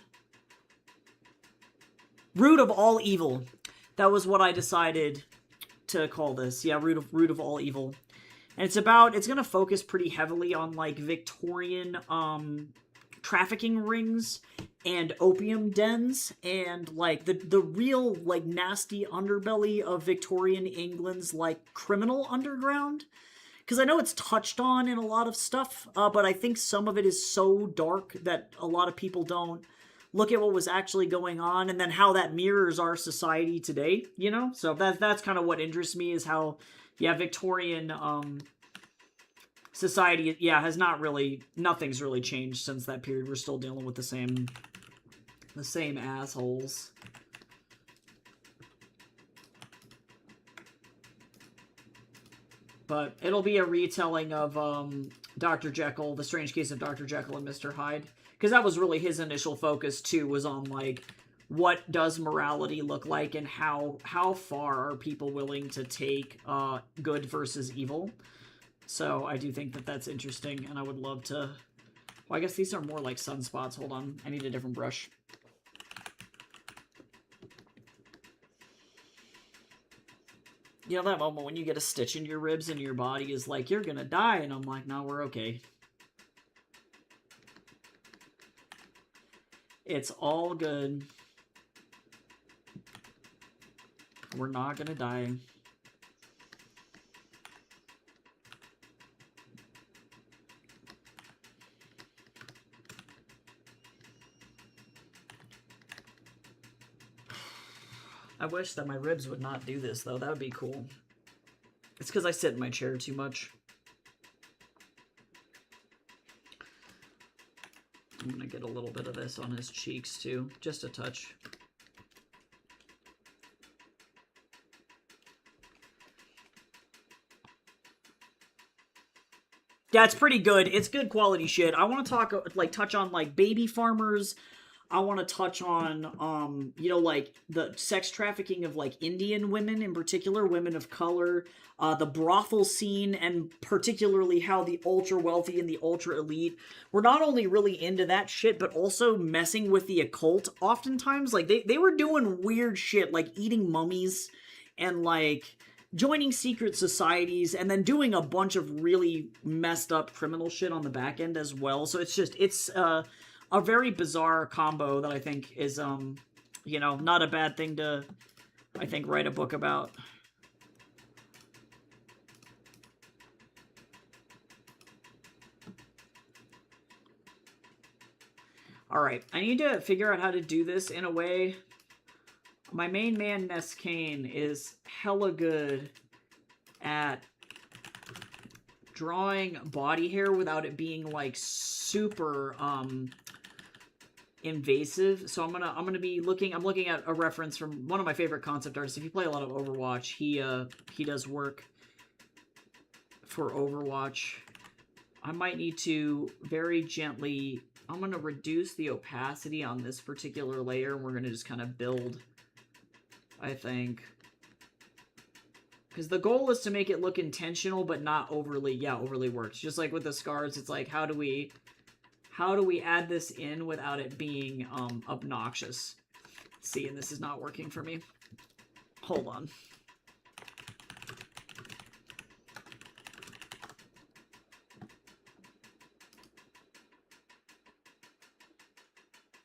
Root of All Evil. That was what I decided to call this. Yeah, Root of All Evil. And it's going to focus pretty heavily on, like, Victorian trafficking rings and opium dens and, like, the real, like, nasty underbelly of Victorian England's, like, criminal underground. Because I know it's touched on in a lot of stuff, but I think some of it is so dark that a lot of people don't look at what was actually going on and then how that mirrors our society today, you know? So that's kind of what interests me, is how, yeah, Victorian society, yeah, has not really, nothing's really changed since that period. We're still dealing with the same assholes. But it'll be a retelling of Dr. Jekyll, The Strange Case of Dr. Jekyll and Mr. Hyde. Because that was really his initial focus, too, was on, like, what does morality look like and how far are people willing to take good versus evil. So I do think that that's interesting, and I would love to... Well, I guess these are more like sunspots. Hold on. I need a different brush. You know that moment when you get a stitch in your ribs and your body is like, you're gonna die, and I'm like, no, we're okay. It's all good. We're not gonna die. I wish that my ribs would not do this, though. That would be cool. It's because I sit in my chair too much. I'm gonna get a little bit of this on his cheeks, too. Just a touch. Yeah, it's pretty good. It's good quality shit. I want to talk, like, touch on, like, baby farmers. I want to touch on, you know, like, the sex trafficking of, like, Indian women in particular, women of color, the brothel scene, and particularly how the ultra-wealthy and the ultra-elite were not only really into that shit, but also messing with the occult oftentimes. Like, they were doing weird shit, like eating mummies and, like, joining secret societies and then doing a bunch of really messed up criminal shit on the back end as well. So it's a very bizarre combo that I think is, you know, not a bad thing to, I think, write a book about. Alright, I need to figure out how to do this in a way. My main man, Neskane, is hella good at drawing body hair without it being, like, super, invasive. So I'm gonna be looking at a reference from one of my favorite concept artists. If you play a lot of Overwatch, he does work for Overwatch. I might need to very gently, I'm gonna reduce the opacity on this particular layer, and we're gonna just kind of build, I think. Because the goal is to make it look intentional, but not overly, overly worked. Just like with the scars, it's like, how do we add this in without it being obnoxious? See, and this is not working for me. Hold on.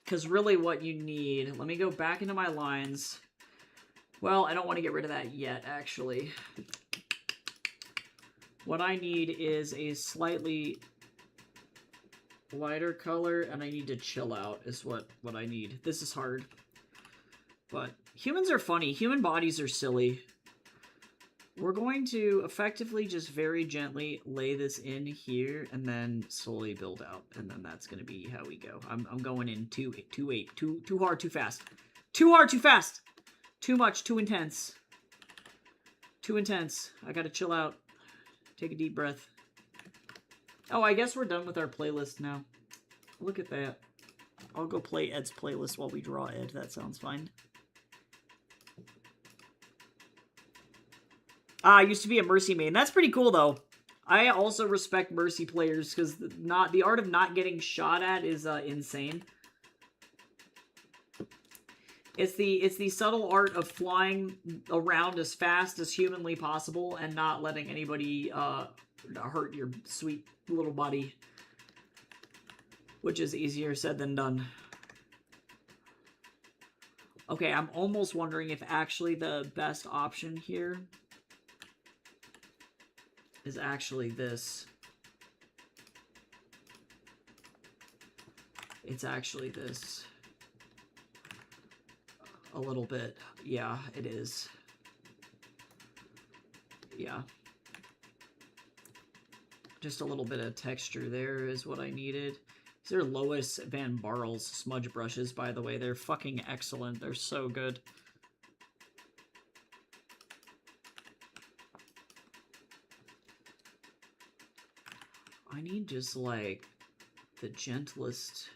Because really what you need, let me go back into my lines. Well, I don't want to get rid of that yet, actually. What I need is a slightly lighter color, and I need to chill out is what I need. This is hard. But humans are funny. Human bodies are silly. We're going to effectively just very gently lay this in here and then slowly build out. And then that's going to be how we go. I'm going in too hard, too fast. Too hard, too fast! Too much, too intense. Too intense. I gotta chill out. Take a deep breath. Oh, I guess we're done with our playlist now. Look at that. I'll go play Ed's playlist while we draw Ed. That sounds fine. I used to be a Mercy main. That's pretty cool, though. I also respect Mercy players, because the art of not getting shot at is insane. It's the subtle art of flying around as fast as humanly possible and not letting anybody hurt your sweet little body, which is easier said than done. Okay, I'm almost wondering if actually the best option here is actually this. It's actually this. A little bit. Yeah, it is. Yeah. Just a little bit of texture there is what I needed. These are Lois Van Barl's smudge brushes, by the way. They're fucking excellent. They're so good. I need just, like, the gentlest...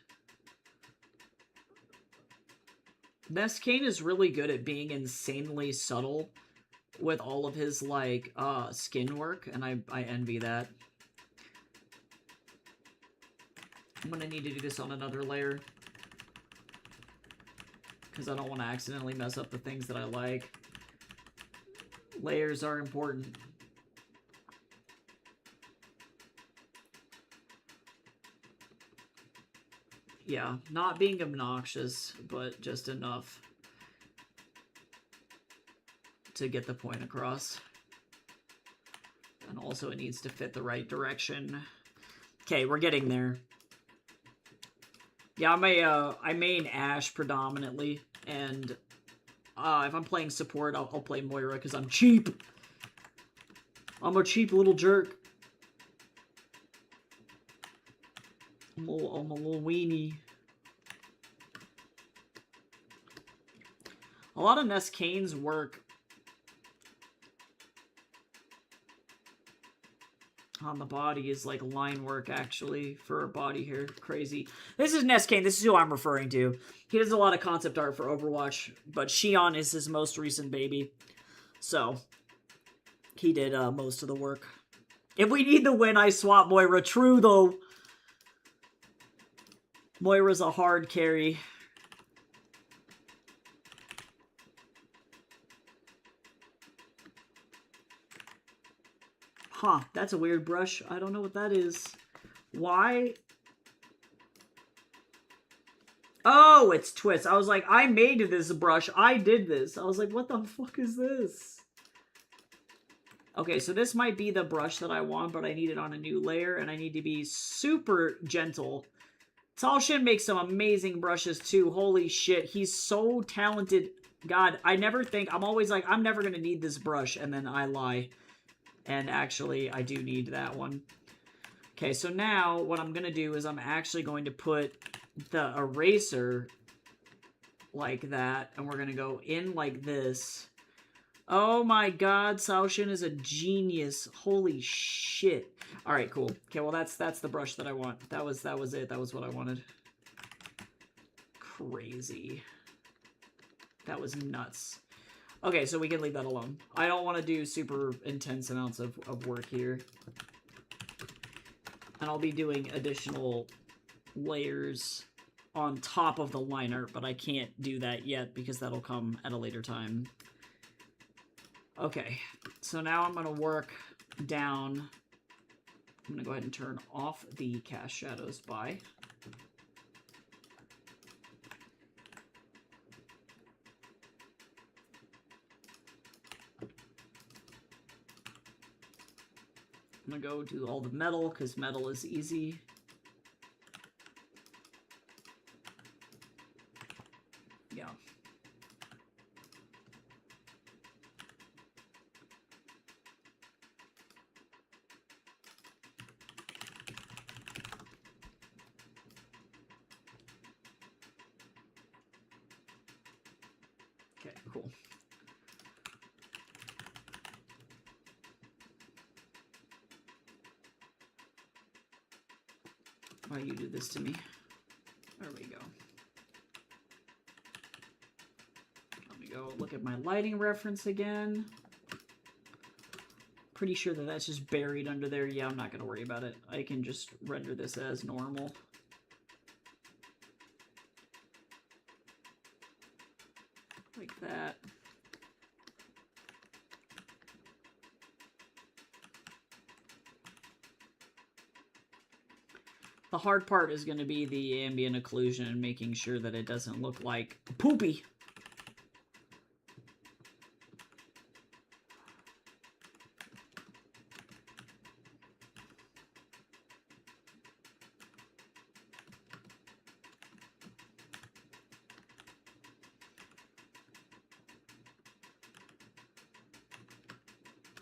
Neskane is really good at being insanely subtle with all of his, like, skin work, and I envy that. I'm gonna need to do this on another layer, because I don't want to accidentally mess up the things that I like. Layers are important. Yeah, not being obnoxious, but just enough to get the point across. And also it needs to fit the right direction. Okay, we're getting there. Yeah, I main Ashe predominantly, and if I'm playing support, I'll play Moira because I'm cheap. I'm a cheap little jerk. I'm a little weenie. A lot of Neskane's work on the body is like line work, actually, for a body hair. Crazy. This is Neskane. This is who I'm referring to. He does a lot of concept art for Overwatch, but Xion is his most recent baby. So, he did most of the work. If we need the win, I swap Moira. True, though. Moira's a hard carry. Huh, that's a weird brush. I don't know what that is. Why? Oh, it's Twist. I was like, I made this brush. I did this. I was like, what the fuck is this? Okay, so this might be the brush that I want, but I need it on a new layer, and I need to be super gentle. Talshin makes some amazing brushes, too. Holy shit, he's so talented. God, I never think... I'm always like, I'm never going to need this brush, and then I lie. And actually, I do need that one. Okay, so now what I'm going to do is I'm actually going to put the eraser like that. And we're going to go in like this. Oh my god, Saoshin is a genius. Holy shit. Alright, cool. Okay, well that's the brush that I want. That was it. That was what I wanted. Crazy. That was nuts. Okay, so we can leave that alone. I don't want to do super intense amounts of work here. And I'll be doing additional layers on top of the line art, but I can't do that yet because that'll come at a later time. Okay, so now I'm going to work down. I'm going to go ahead and turn off the cast shadows by. I'm going to go do all the metal, because metal is easy. Yeah. Okay, cool. Why you do this to me? There we go. Let me go look at my lighting reference again. Pretty sure that that's just buried under there. Yeah, I'm not going to worry about it. I can just render this as normal. Like that. The hard part is going to be the ambient occlusion and making sure that it doesn't look like poopy.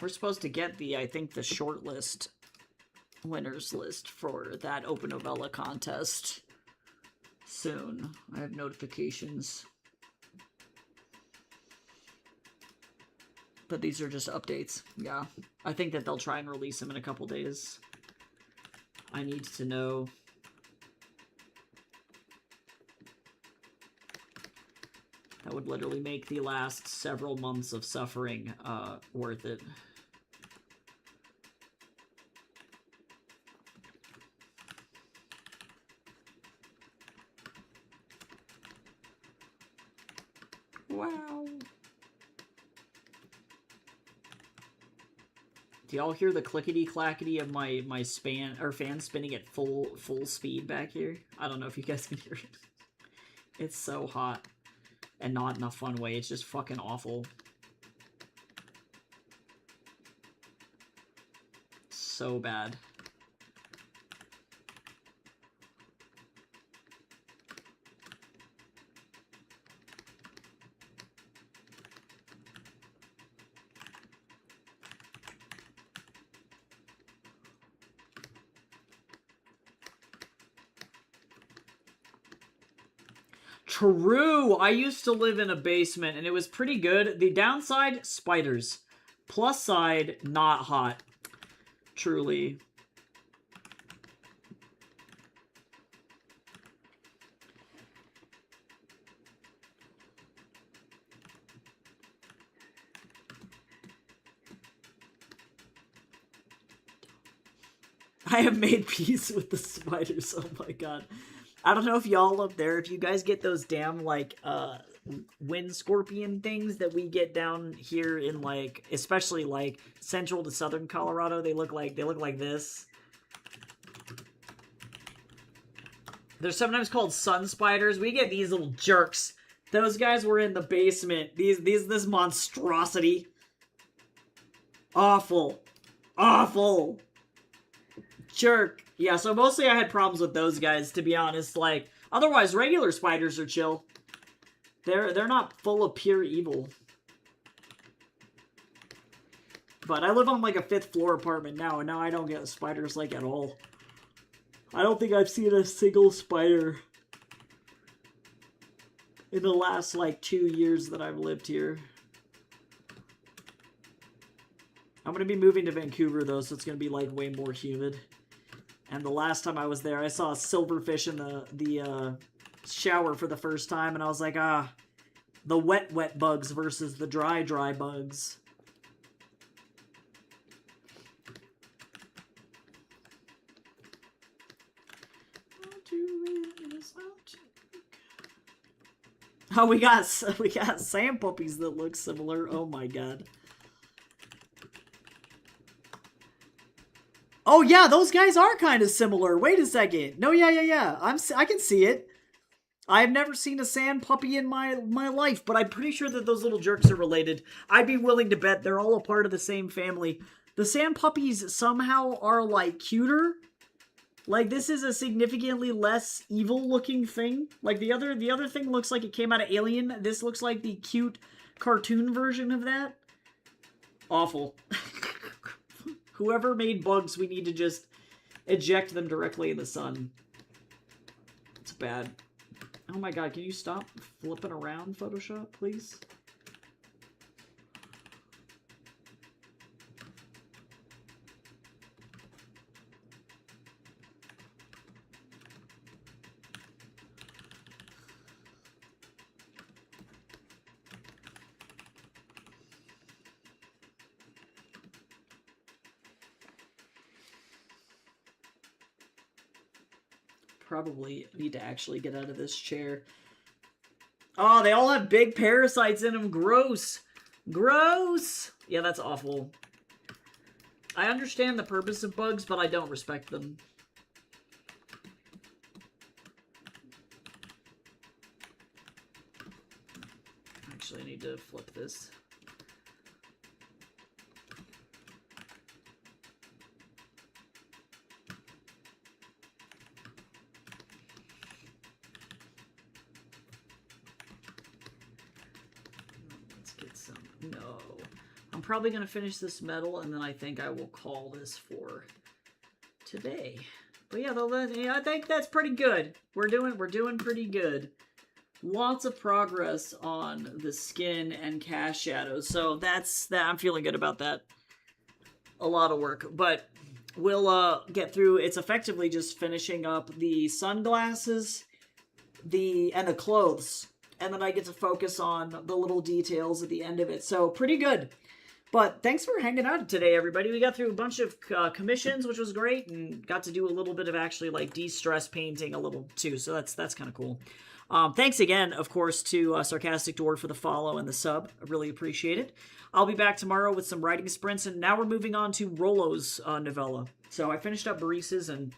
We're supposed to get the, I think, the short list winners list for that Open Novella contest soon. I have notifications. But these are just updates. Yeah. I think that they'll try and release them in a couple days. I need to know. That would literally make the last several months of suffering worth it. Wow. Do y'all hear the clickety clackety of my fan spinning at full speed back here? I don't know if you guys can hear it. It's so hot. And not in a fun way. It's just fucking awful. So bad. True! I used to live in a basement and it was pretty good. The downside, spiders. Plus side, not hot. Truly. I have made peace with the spiders. Oh my god. I don't know if y'all up there, if you guys get those damn, like, wind scorpion things that we get down here in, like, especially, like, central to southern Colorado. They look like this. They're sometimes called sun spiders. We get these little jerks. Those guys were in the basement. This monstrosity. Awful. Awful. Jerk. Yeah, so mostly I had problems with those guys, to be honest. Like, otherwise, regular spiders are chill. They're not full of pure evil. But I live on, like, a 5th floor apartment now, and now I don't get spiders, like, at all. I don't think I've seen a single spider in the last, like, 2 years that I've lived here. I'm gonna be moving to Vancouver, though, so it's gonna be, like, way more humid. And the last time I was there, I saw a silverfish in the shower for the first time, and I was like, the wet bugs versus the dry bugs. Oh, we got sand puppies that look similar. Oh my god. Oh yeah, those guys are kind of similar. Wait a second. No, yeah. I can see it. I've never seen a sand puppy in my life, but I'm pretty sure that those little jerks are related. I'd be willing to bet they're all a part of the same family. The sand puppies somehow are, like, cuter. Like, this is a significantly less evil-looking thing. Like, the other thing looks like it came out of Alien. This looks like the cute cartoon version of that. Awful. Whoever made bugs, we need to just eject them directly in the sun. It's bad. Oh my god, can you stop flipping around, Photoshop, please? Probably need to actually get out of this chair. Oh, they all have big parasites in them. Gross. Gross. Yeah, that's awful. I understand the purpose of bugs, but I don't respect them. Actually, I need to flip this. No. I'm probably going to finish this metal, and then I think I will call this for today. But yeah, I think that's pretty good. We're doing pretty good. Lots of progress on the skin and cast shadows. So that's that. I'm feeling good about that. A lot of work, but we'll get through. It's effectively just finishing up the sunglasses, and the clothes. And then I get to focus on the little details at the end of it. So, pretty good. But thanks for hanging out today, everybody. We got through a bunch of commissions, which was great, and got to do a little bit of actually, like, de-stress painting a little, too. So, that's kind of cool. Thanks again, of course, to Sarcastic Dwarf for the follow and the sub. I really appreciate it. I'll be back tomorrow with some writing sprints, and now we're moving on to Rolo's novella. So I finished up Baris's, and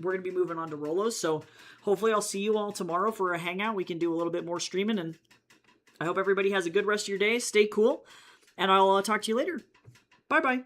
we're going to be moving on to Rolo's. So hopefully I'll see you all tomorrow for a hangout. We can do a little bit more streaming, and I hope everybody has a good rest of your day. Stay cool, and I'll talk to you later. Bye-bye.